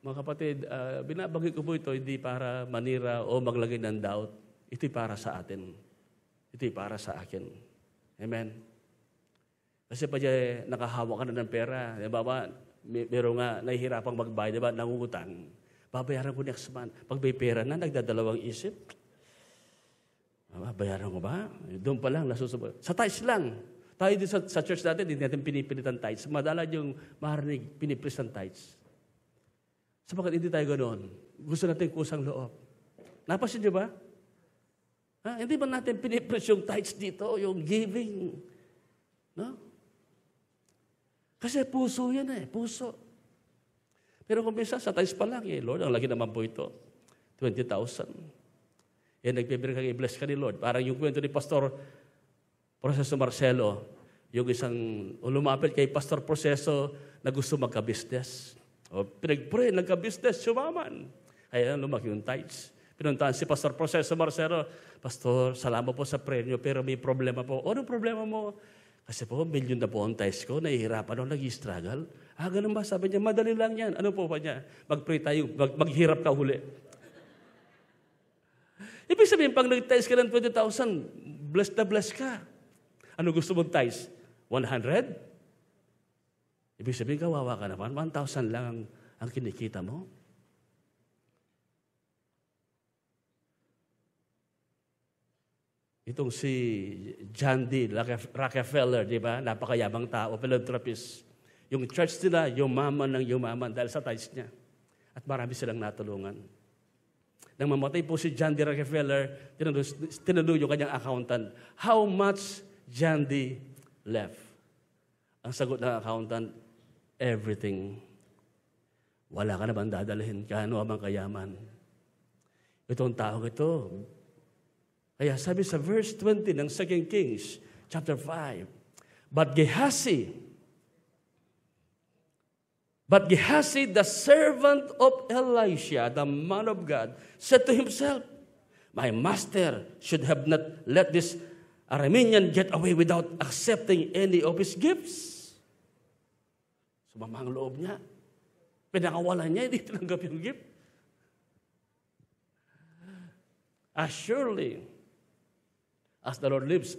Mga kapatid, binabagay ko po ito hindi para manira o maglagay ng doubt. Ito'y para sa atin. Ito'y para sa akin. Amen? Kasi pa dyan, nakahawak ka na ng pera. Diba ba? Meron nga, nahihirapang magbayad, diba? Nangungutang. Babayaran ko next month. Pag may pera na, nagdadalawang isip. Bayaran ko ba? Doon pa lang, nasusubok. Sa tithes lang. Tayo din sa church natin, hindi natin pinipilit ang tithes. Madalas yung marinig, piniplis ang tithes. Sapagkat hindi tayo ganoon. Gusto natin kusang loob. Napasin niyo ba? Hindi ba natin piniplis yung tithes dito, yung giving? No? Kasi puso yan puso. Pero kung minsan, sa tithes pa lang Lord, ang laki naman po ito. 20,000. Nagpipili kang i-bless ka ni Lord. Parang yung kwento ni Pastor Proceso Marcelo, yung isang lumapit kay Pastor Proceso na gusto magka-business. Pinag-pray, nagka-business, sumaman. Kaya lumaki yung tithes. Pinuntahan si Pastor Proceso Marcelo, Pastor, salamat po sa prayer niyo, pero may problema po. Anong problema mo? Kasi po, milyon na po ang tithes ko, nahihirapan ako, nag-struggle. Ganun ba? Sabi niya, madali lang yan. Ano po ba niya? Mag-pray tayo, maghirap ka huli. Ibig sabihin, pag nag-tithes ka ng 20,000, blessed na blessed ka. Ano gusto mong tithes? 100? Ibig sabihin, kawawa ka naman. 1,000 lang ang kinikita mo. Itong si John D. Rockefeller, di ba? Napakayabang tao, philanthropist. Yung church nila, yumaman ng yumaman dahil sa tithes niya. At marami silang natulungan. Nang mamatay po si John D. Rockefeller, tinanong yung kanyang accountant, how much John D. left? Ang sagot ng accountant, everything. Wala ka naman dadalhin, kano amang kayaman. Itong tao ito, kaya sabi sa verse 20 ng 2 Kings, chapter 5, But Gehazi, the servant of Elisha, the man of God, said to himself, My master should have not let this Aramean get away without accepting any of his gifts. Sumama ang loob niya. Pinakawalan niya, hindi tinanggap yung gift. Surely, as the Lord lives,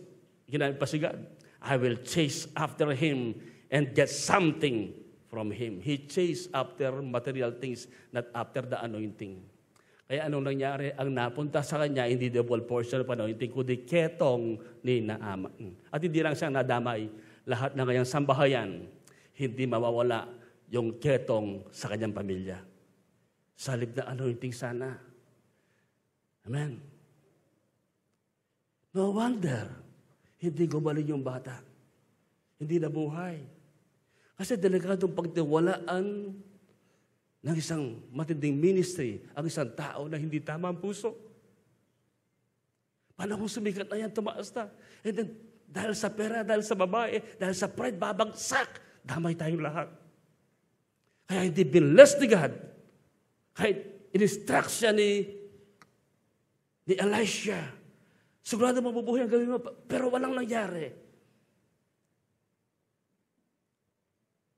ginamit pa si God, I will chase after him and get something from him. He chased after material things, not after the anointing. Kaya anong nangyari? Ang napunta sa kanya, hindi double portion of anointing, kundi ketong ni Naaman. At hindi lang siya nadamay, lahat ng kanyang sambahayan, hindi mawawala yung ketong sa kanyang pamilya. Salib na anointing sana. Amen. No wonder, hindi gumaling yung bata. Hindi nabuhay. Kasi delikadong pagtiwalaan ng isang matinding ministry ang isang tao na hindi tama ang puso. Paano kung sumikat na yan, tumaas na? And then, dahil sa pera, dahil sa babae, dahil sa pride, babagsak, damay tayong lahat. Kaya hindi binless ni God. Kahit in-instruct siya ni Elisha, sigurado mabubuhay ang gawin mo, pero walang nangyari.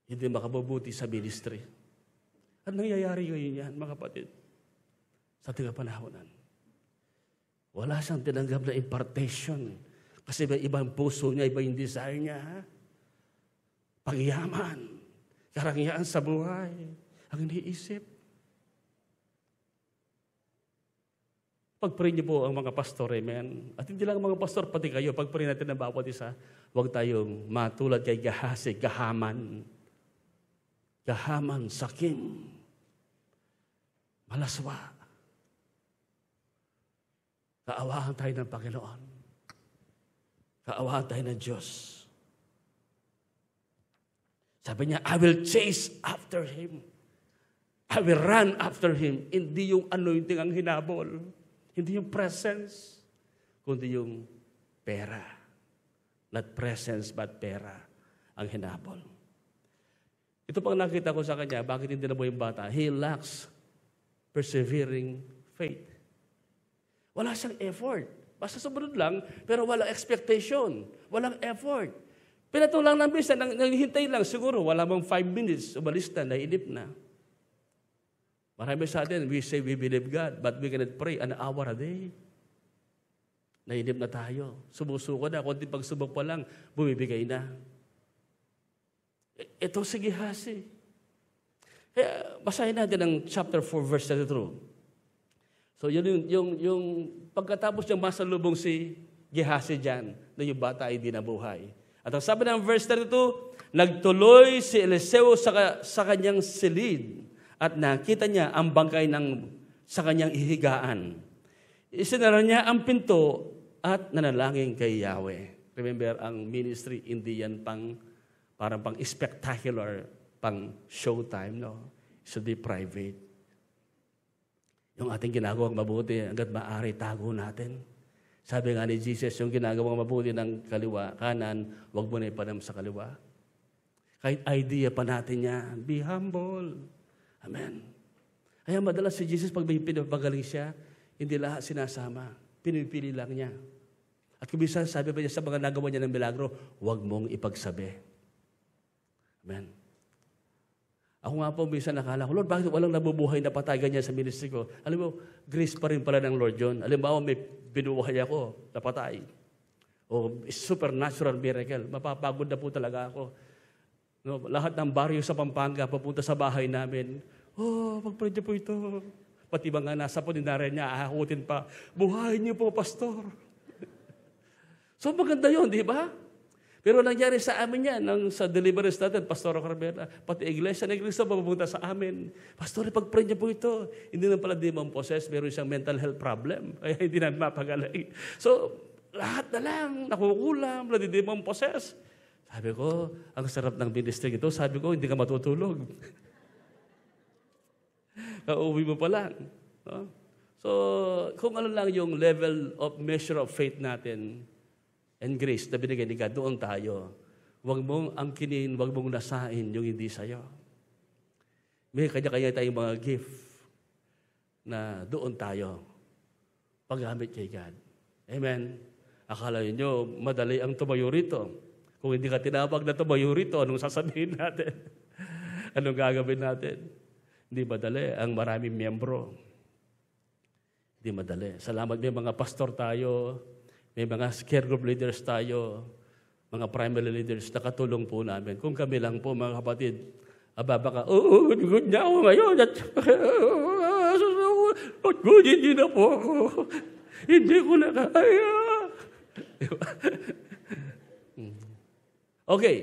Hindi makabubuti sa ministry. At nangyayari ngayon yan, mga kapatid, sa ating panahonan. Wala siyang tinanggap na impartation. Kasi may ibang puso niya, iba yung desire niya. Pangyaman, karangyaan sa buhay, ang iniisip. Pag-pray niyo po ang mga pastor, amen. At hindi lang ang mga pastor, pati kayo, pag-pray natin ng bawat isa, huwag tayong matulad kay Gehazi, Gahaman, sakim, malaswa. Kaawahan tayo ng Panginoon. Kaawahan tayo ng Diyos. Sabi niya, I will chase after him. I will run after him. Hindi yung anointing ang hinabol. Hindi yung presence, kundi yung pera. Not presence, but pera ang hinabol. Ito pang nakita ko sa kanya, bakit hindi nabuhay yung bata? He lacks persevering faith. Wala siyang effort. Basta sumunod lang, pero walang expectation. Walang effort. Pinatulang lang bisa, naghihintay lang. Siguro, wala bang 5 minutes, umalis na, nainip na. Marami sa atin, we say we believe God, but we cannot pray an hour a day. Nainip na tayo. Sumusuko na, konti pagsubok pa lang, bumibigay na. Ito si Gehazi. Kaya, basahin natin ang chapter 4, verse 32. So, yun yung pagkatapos niyang masalubong si Gehazi dyan, na yung bata ay di nabuhay. At ang sabi ng verse 32, nagtuloy si Eliseo sa kanyang silid at nakita niya ang bangkay sa kanyang ihigaan. Isinara niya ang pinto at nanalangin kay Yahweh. Remember, ang ministry, hindi yan parang pang spectacular, pang showtime, no? It should be private. Yung ating ginagawang mabuti, hanggat maaari, tago natin. Sabi nga ni Jesus, yung ginagawang mabuti ng kaliwa, kanan, huwag mo na ipanam sa kaliwa. Kahit idea pa natin yan, be humble. Amen. Kaya madalas si Jesus, pag may pinapagaling siya, hindi lahat sinasama. Pinipili lang niya. At kung minsan, sabi pa niya sa mga nagawa niya ng milagro, huwag mong ipagsabi. Amen. Ako nga po, minsan nakala ko, Lord, bakit walang nabubuhay na patay ganyan sa ministry ko? Alam mo, grace pa rin pala ng Lord yun. Alam mo, may binubuhay ako na patay. O supernatural miracle. Mapapagod na po talaga ako. No, lahat ng baryo sa Pampanga, papunta sa bahay namin, pag-pray niyo po ito. Pati mga nasa puninarya niya, ahakutin pa, buhayin niyo po, pastor. So maganda yun, di ba? Pero nangyari sa amin yan, sa deliverance natin, Pastor Carmela, pati iglesia papunta sa amin. Pastor, pag-pray niyo po ito. Hindi na pala demon possessed, meron siyang mental health problem. Kaya hindi na mapagaling. So, lahat na lang, nakukulam, demon possessed. Sabi ko, ang sarap ng ministry ito. Sabi ko, hindi ka matutulog. Kauwi mo pa lang. No? So, kung ano lang yung level of measure of faith natin, and grace na binigay ni God, doon tayo. Huwag mong angkinin, huwag mong nasain yung hindi sa'yo. May kanya-kanya tayong mga gift na doon tayo paggamit kay God. Amen. Akala niyo madali ang tumayo rito. Kung hindi ka tinawag na tumayo rito, anong sasabihin natin? Anong gagawin natin? Hindi madali. Ang maraming miyembro. Hindi madali. Salamat, may mga pastor tayo, may mga care group leaders tayo, mga primary leaders, nakatulong po namin. Kung kami lang po, mga kapatid, baka, good niya ako ngayon. Good, hindi na po ako. Hindi ko na kaya. Okay.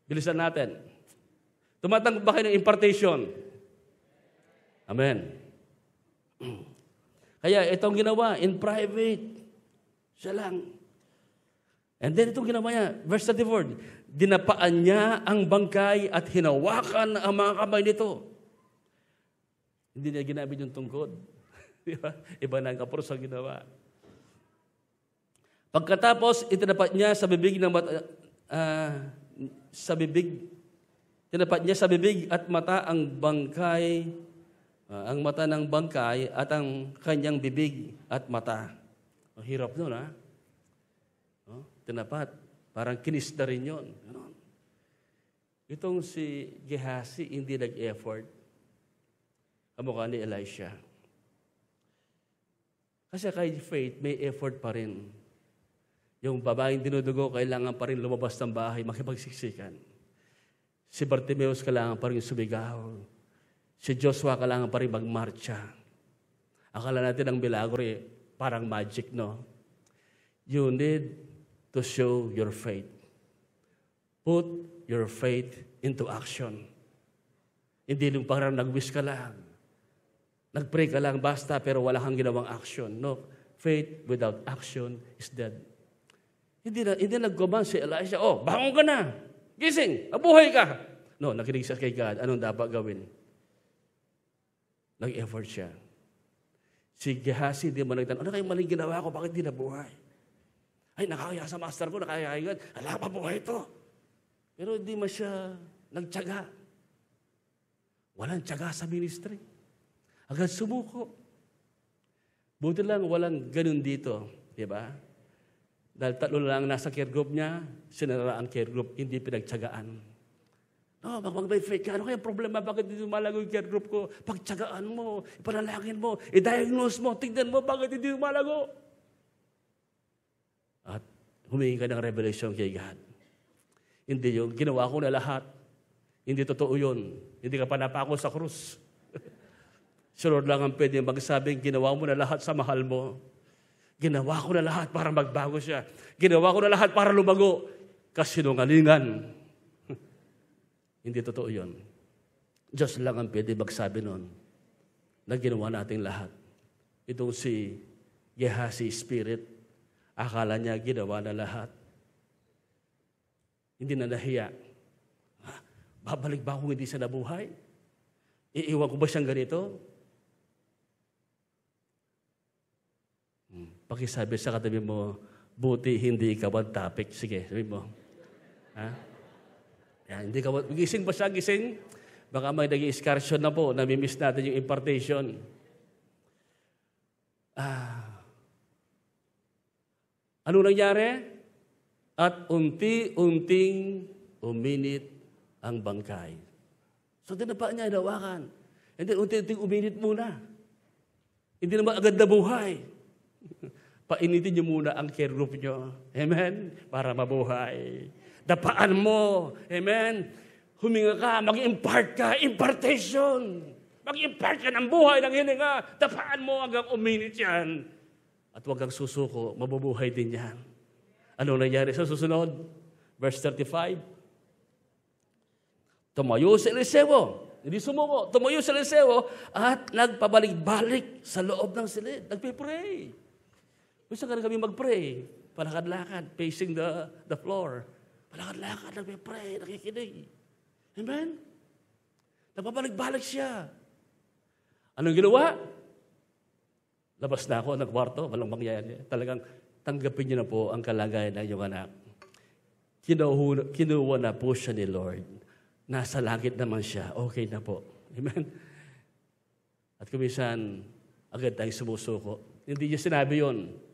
Bilisan natin. Tumatanggap ba kayo ng impartation? Amen. Kaya itong ginawa, in private, siya lang. And then itong ginawa niya, verse 34, dinapaan niya ang bangkay at hinawakan ang mga kamay nito. Hindi niya ginamit yung tungkod. Iba na ang kapros ang ginawa. Pagkatapos, itinapat niya sa bibig ng tinapat niya sa bibig at mata ang bangkay, ang mata ng bangkay at ang kanyang bibig at mata. Ang hirap nun, ha? Tinapat. Parang kinis na rin yun. Itong si Gehazi, hindi nag-effort. Kamukha ni Elisha. Kasi kay faith, may effort pa rin. Yung babaeng dinudugo, kailangan pa rin lumabas ng bahay, makipagsiksikan. Si Bartimeus, kailangan pa rin sumigaw. Si Joshua, kailangan pa rin magmarcha. Akala natin ang milagro, parang magic, no? You need to show your faith. Put your faith into action. Hindi lang parang nag-wish ka lang. Nag-pray ka lang basta pero wala kang ginawang action. No, faith without action is dead. Hindi nag-command si Elisha, bangon ka na. Gising, mabuhay ka. No, nakinig siya kay God. Anong dapat gawin? Nag-effort siya. Si Gehazi, di mo nagtanong, ano kayong maling ginawa ko? Bakit di nabuhay? Ay, nakakaya sa master ko, nakakaya yan. Ala, mabuhay ito. Pero hindi man siya nagtyaga. Walang tyaga sa ministry. Agad sumuko. Buti lang walang ganun dito. Di ba? Dahil 3 lang nasa care group niya, sinara ang care group, hindi pinagtyagaan. No, mag-may faith ka. Ano kaya problema? Bakit hindi lumalago yung care group ko? Pagtyagaan mo, ipanalangin mo, i-diagnose mo, tignan mo, bakit hindi lumalago? At humingi ka ng revelation kay God. Hindi yun. Ginawa ko na lahat. Hindi totoo yun. Hindi ka pa napako sa krus. Si Lord lang ang pwede magsabing, ginawa mo na lahat sa mahal mo. Ginawa ko na lahat para magbago siya. Ginawa ko na lahat para lumago. Kasinungalingan. Hindi totoo yun. Diyos lang ang pwede magsabi nun na ginawa natin lahat. Itong si Gehazi Spirit, akala niya ginawa na lahat. Hindi na nahiya. Babalik ba kung hindi siya nabuhay? Iiwan ko ba siyang ganito? Pakisabi sa katabi mo, buti hindi ikaw ang topic. Sige, sabi mo. Ha? Yan, hindi ka, gising ba siya? Gising? Baka may naging excursion na po, namimiss natin yung impartation. Ano nangyari? At unti-unting uminit ang bangkay. So, tinapa niya, inawakan. And then, unti-unting uminit muna. Hindi naman agad nabuhay. Painitin niyo muna ang care group niyo. Amen? Para mabuhay. Dapaan mo. Amen? Huminga ka, mag-impart ka. Impartation. Mag-impart ka ng buhay ng hininga. Dapaan mo hanggang uminit yan. At huwag kang susuko, mabubuhay din yan. Ano nangyari sa susunod? Verse 35. Tumayo si Eliseo. Hindi sumuko. Tumayo si Eliseo at nagpabalik-balik sa loob ng silid. Nagpipray. Gusto ka na kami mag-pray. Palakad-lakad, facing the floor. Palakad-lakad, nagpipray, nakikinig. Amen? Nagpabalik-balik siya. Anong ginawa? Labas na ako ng kwarto, walang mangyayari. Talagang tanggapin niyo na po ang kalagayan ng iyong anak. Kinuha na po siya ni Lord. Nasa langit naman siya. Okay na po. Amen? At kumisan, agad tayong sumusuko. Hindi niya sinabi yun.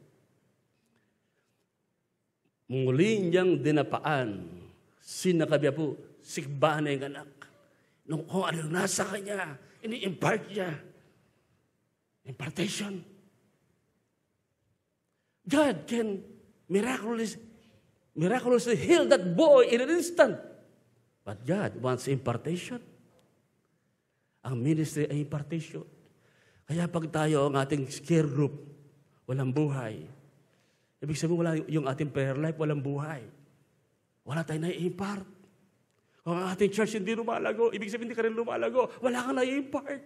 Muli niyang dinapaan, sinakabiya po, sikba na yung anak. Nung kung ano nasa kanya, ini-impart niya. Impartation. God can miraculously heal that boy in an instant. But God wants impartation. Ang ministry ay impartation. Kaya pag tayo ang ating care group, walang buhay. Ibig sabihin, wala yung ating prayer life, walang buhay. Wala tayong na-impart. Kung ang ating church hindi lumalago, ibig sabihin hindi ka rin lumalago, wala kang na-impart.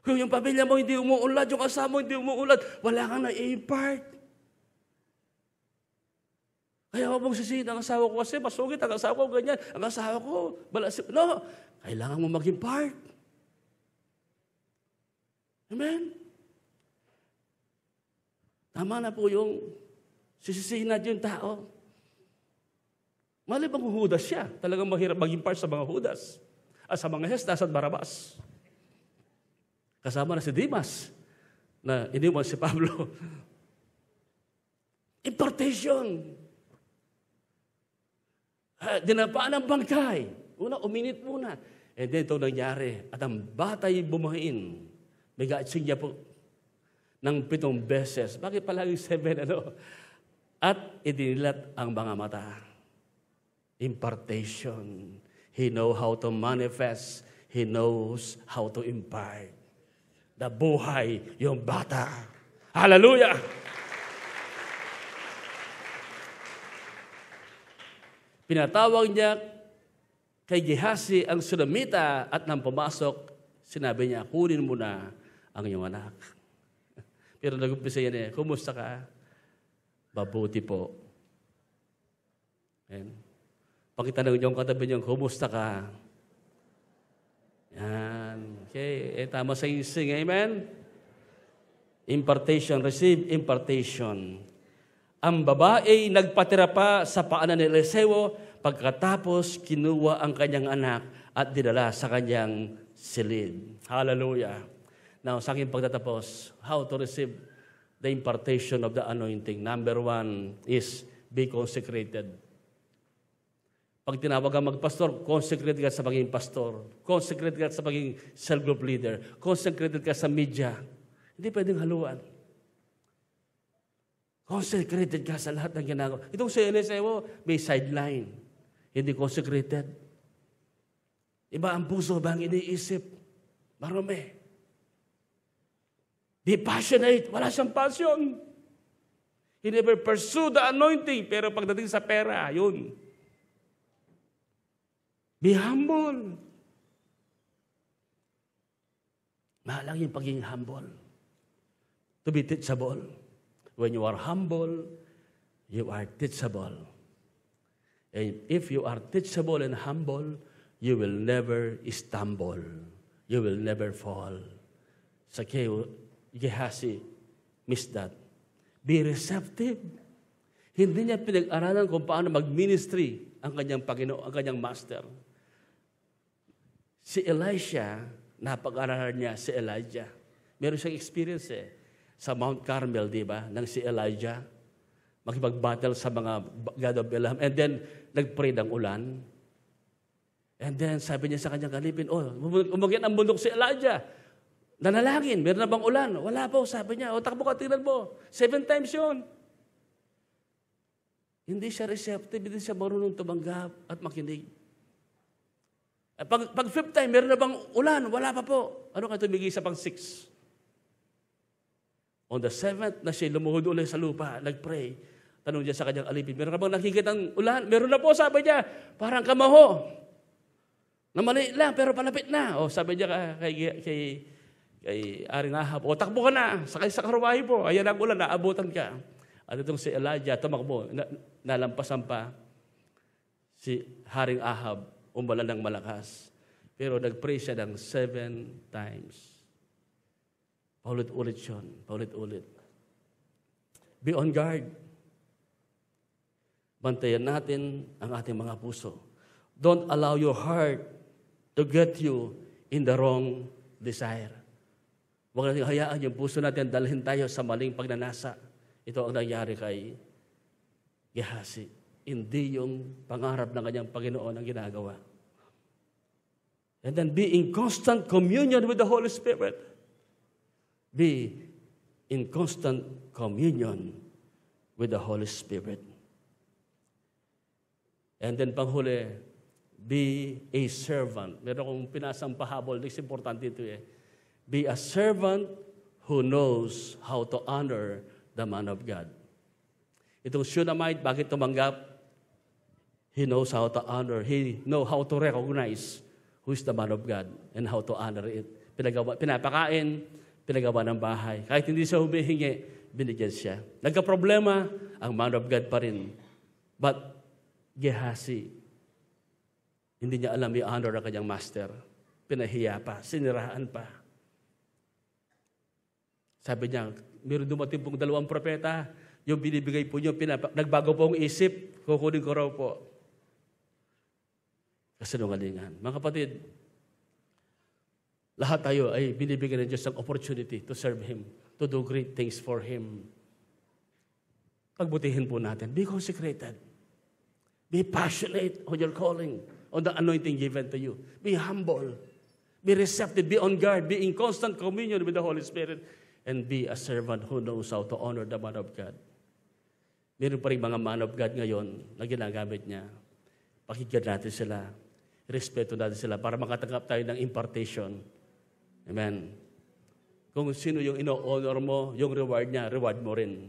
Kung yung pamilya mo hindi umuunlad, yung kasama mo hindi umuunlad, wala kang na-impart. Kaya huwag mong sisihin ang asawa ko kasi masugit, ang asawa ko ganyan, ang asawa ko balasip. No, kailangan mo mag-impart. Amen? Tama na po yung sisisihin natin yung tao. Mali bang Judas siya? Talagang mahirap mag-impart sa mga Judas. At sa mga Hestas at Barabas. Kasama na si Dimas na iniwan si Pablo. Impartation. Dinapaan ang bangkay. Una, uminit muna. And then ito nangyari. At ang batay bumahin. May gatsing niya po ng 7 beses. Bakit palagi 7? At idinilat ang mga mata. Impartation. He knows how to manifest. He knows how to impart. Nabuhay yung bata. Hallelujah! Pinatawag niya kay Gehazi ang Sunamita at nang pumasok, sinabi niya, kunin mo na ang iyong anak. Pero nag-umpisa yan kumusta ka? Mabuti po. Ayan. Pakitanong niyo ang katabi niyo, kumusta ka? Yan. Okay. Tama sa sing. Amen? Impartation. Receive impartation. Ang babae nagpatira pa sa paanan ni Eliseo, pagkatapos kinuha ang kanyang anak at dinala sa kanyang silid. Hallelujah. Now, sa aking pagtatapos, how to receive the impartation of the anointing. Number 1 is be consecrated. Pag tinawag kang magpastor, consecrate ka sa pagiging pastor. Consecrate ka sa pagiging cell group leader. Consecrated ka sa media. Hindi pwedeng haluan. Consecrated ka sa lahat ng ginagawa. Itong si Eliseo, may sideline. Hindi consecrated. Iba ang puso, iba ang iniisip. Marami. Be passionate. Wala siyang passion. He never pursue the anointing. Pero pagdating sa pera, yun. Be humble. Mahalaga yung pagiging humble. To be teachable. When you are humble, you are teachable. And if you are teachable and humble, you will never stumble. You will never fall. Sa Gehazi, miss that. Be receptive. Hindi niya pinag-aralan kung paano mag-ministry ang kanyang Panginoon, ang kanyang master. Si Elisha, napag-aralan niya si Elijah. Meron siyang experience sa Mount Carmel, di ba, ng si Elijah. Makipag-battle sa mga God of Balaam. And then, nag-pray ng ulan. And then, sabi niya sa kanyang kalipin, umagyan ang bundok si Elijah. Nanalangin, meron na bang ulan? Wala po, sabi niya. Takbo ka, tingnan mo. 7 times yun. Hindi siya receptive, hindi siya marunong tumanggap at makinig. Pag 5th time, meron na bang ulan? Wala pa po. Ano ka tumigil sa pang 6? On the 7th, na siya lumuhod ulit sa lupa, nag-pray. Tanong niya sa kanyang alipin, meron ka bang nakikita ng ulan? Meron na po, sabi niya. Parang kamaho. Na maliit lang, pero palapit na. Sabi niya kay Aring Ahab, takbo ka na, sakay sa karuwahe po. Ayan ang ulan, naabutan ka. At itong si Elijah, tumakbo, nalampasan pa si Haring Ahab, umulan ng malakas. Pero nag-pray siya ng 7 times. Paulit-ulit yun. Paulit-ulit. Be on guard. Bantayan natin ang ating mga puso. Don't allow your heart to get you in the wrong desire. Huwag natin hayaan yung puso natin dalhin tayo sa maling pagnanasa. Ito ang nangyari kay Gehazi. Hindi yung pangarap ng kanyang Panginoon ang ginagawa. And then be in constant communion with the Holy Spirit. Be in constant communion with the Holy Spirit. And then panghuli, be a servant. Meron akong pinasang pahabol. This is importante ito Be a servant who knows how to honor the man of God. Itong Shunammite, bakit tumanggap? He knows how to honor. He knows how to recognize who is the man of God and how to honor it. Pinapakain, pinagawa ng bahay. Kahit hindi siya humihingi, binigyan siya. Nagka-problema, ang man of God pa rin. But Gehazi, hindi niya alam i-honor ang kanyang master. Pinahiya pa, sinirahan pa. Sabi niya, meron dumating pong 2 propeta, yung binibigay po niyo, nagbago po ang isip, kukunin ko raw po. Kasinungalingan. Mga kapatid, lahat tayo ay binibigyan ng Diyos ng opportunity to serve Him, to do great things for Him. Pagbutihin po natin. Be consecrated. Be passionate on your calling, on the anointing given to you. Be humble. Be receptive. Be on guard. Be in constant communion with the Holy Spirit. And be a servant who knows how to honor the man of God. Meron pa rin mga man of God ngayon na ginagamit niya. Pakinggan natin sila. Respeto natin sila para makatanggap tayo ng impartation. Amen. Kung sino yung ino-honor mo, yung reward niya, reward mo rin.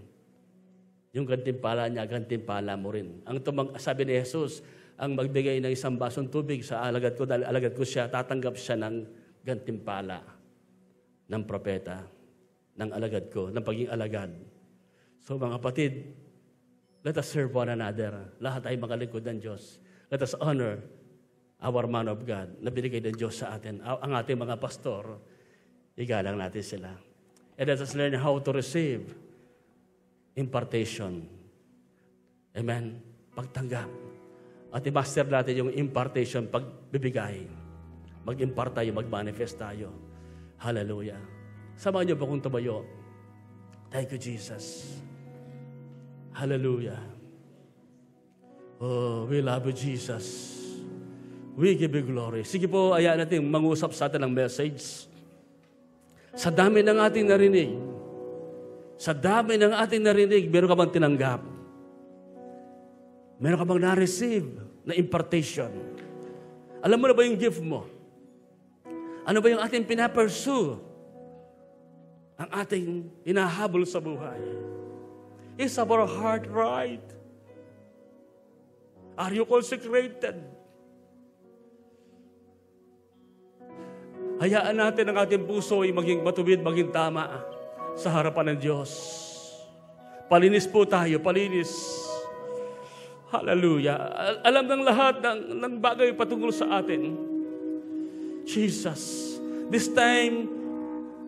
Yung gantimpala niya, gantimpala mo rin. Sabi ni Jesus, ang magbigay ng 1 basong tubig sa alagad ko, dahil alagad ko siya, tatanggap siya ng gantimpala ng propeta, ng alagad ko, ng pagiging alagad. So mga kapatid, let us serve one another. Lahat ay mga lingkod ng Diyos. Let us honor our man of God na binigay ng Diyos sa atin. Ang ating mga pastor, igalang natin sila. And let us learn how to receive impartation. Amen? Pagtanggap. At i-master natin yung impartation, pagbibigay. Mag-impart tayo, mag-manifest tayo. Hallelujah. Samahan niyo ba kung tumayo? Thank you, Jesus. Hallelujah. Oh, we love you, Jesus. We give you glory. Sige po, ayaan natin mangusap sa atin ng message. Sa dami ng ating narinig, meron ka bang tinanggap? Meron ka bang na-receive na impartation? Alam mo na ba yung gift mo? Ano ba yung ating pinapursue? Ang ating hinahabol sa buhay? Is our heart right? Are you consecrated? Hayaan natin ang ating puso ay maging matuwid, maging tama sa harapan ng Diyos. Palinis po tayo, palinis. Hallelujah. Alam ng lahat ng bagay patungkol sa atin. Jesus, this time,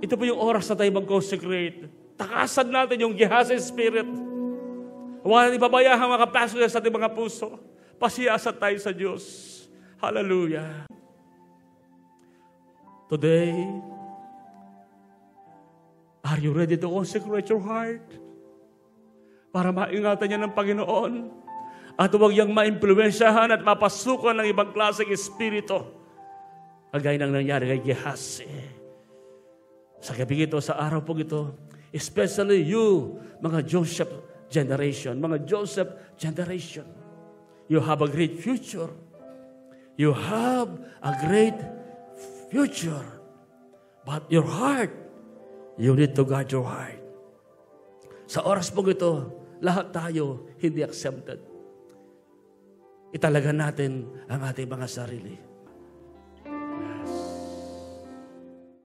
ito po yung oras na tayo mag-consecrate. Takasan natin yung Gehazi spirit. Huwag natin ipabayahang makapasok sa ating mga puso. Pasiyasan tayo sa Diyos. Hallelujah. Today, are you ready to consecrate your heart? Para maingatan niya ng Panginoon at huwag niyang maimpluwensyahan at mapasukan ng ibang klaseng espiritu. Kagaya ng nangyari kay Gehazi. Sa gabi ito, sa araw po ito, especially you, mga Joseph generation, you have a great future. You have a great future. But your heart, you need to guard your heart. Sa oras po ito, lahat tayo hindi accepted. Italaga natin ang ating mga sarili.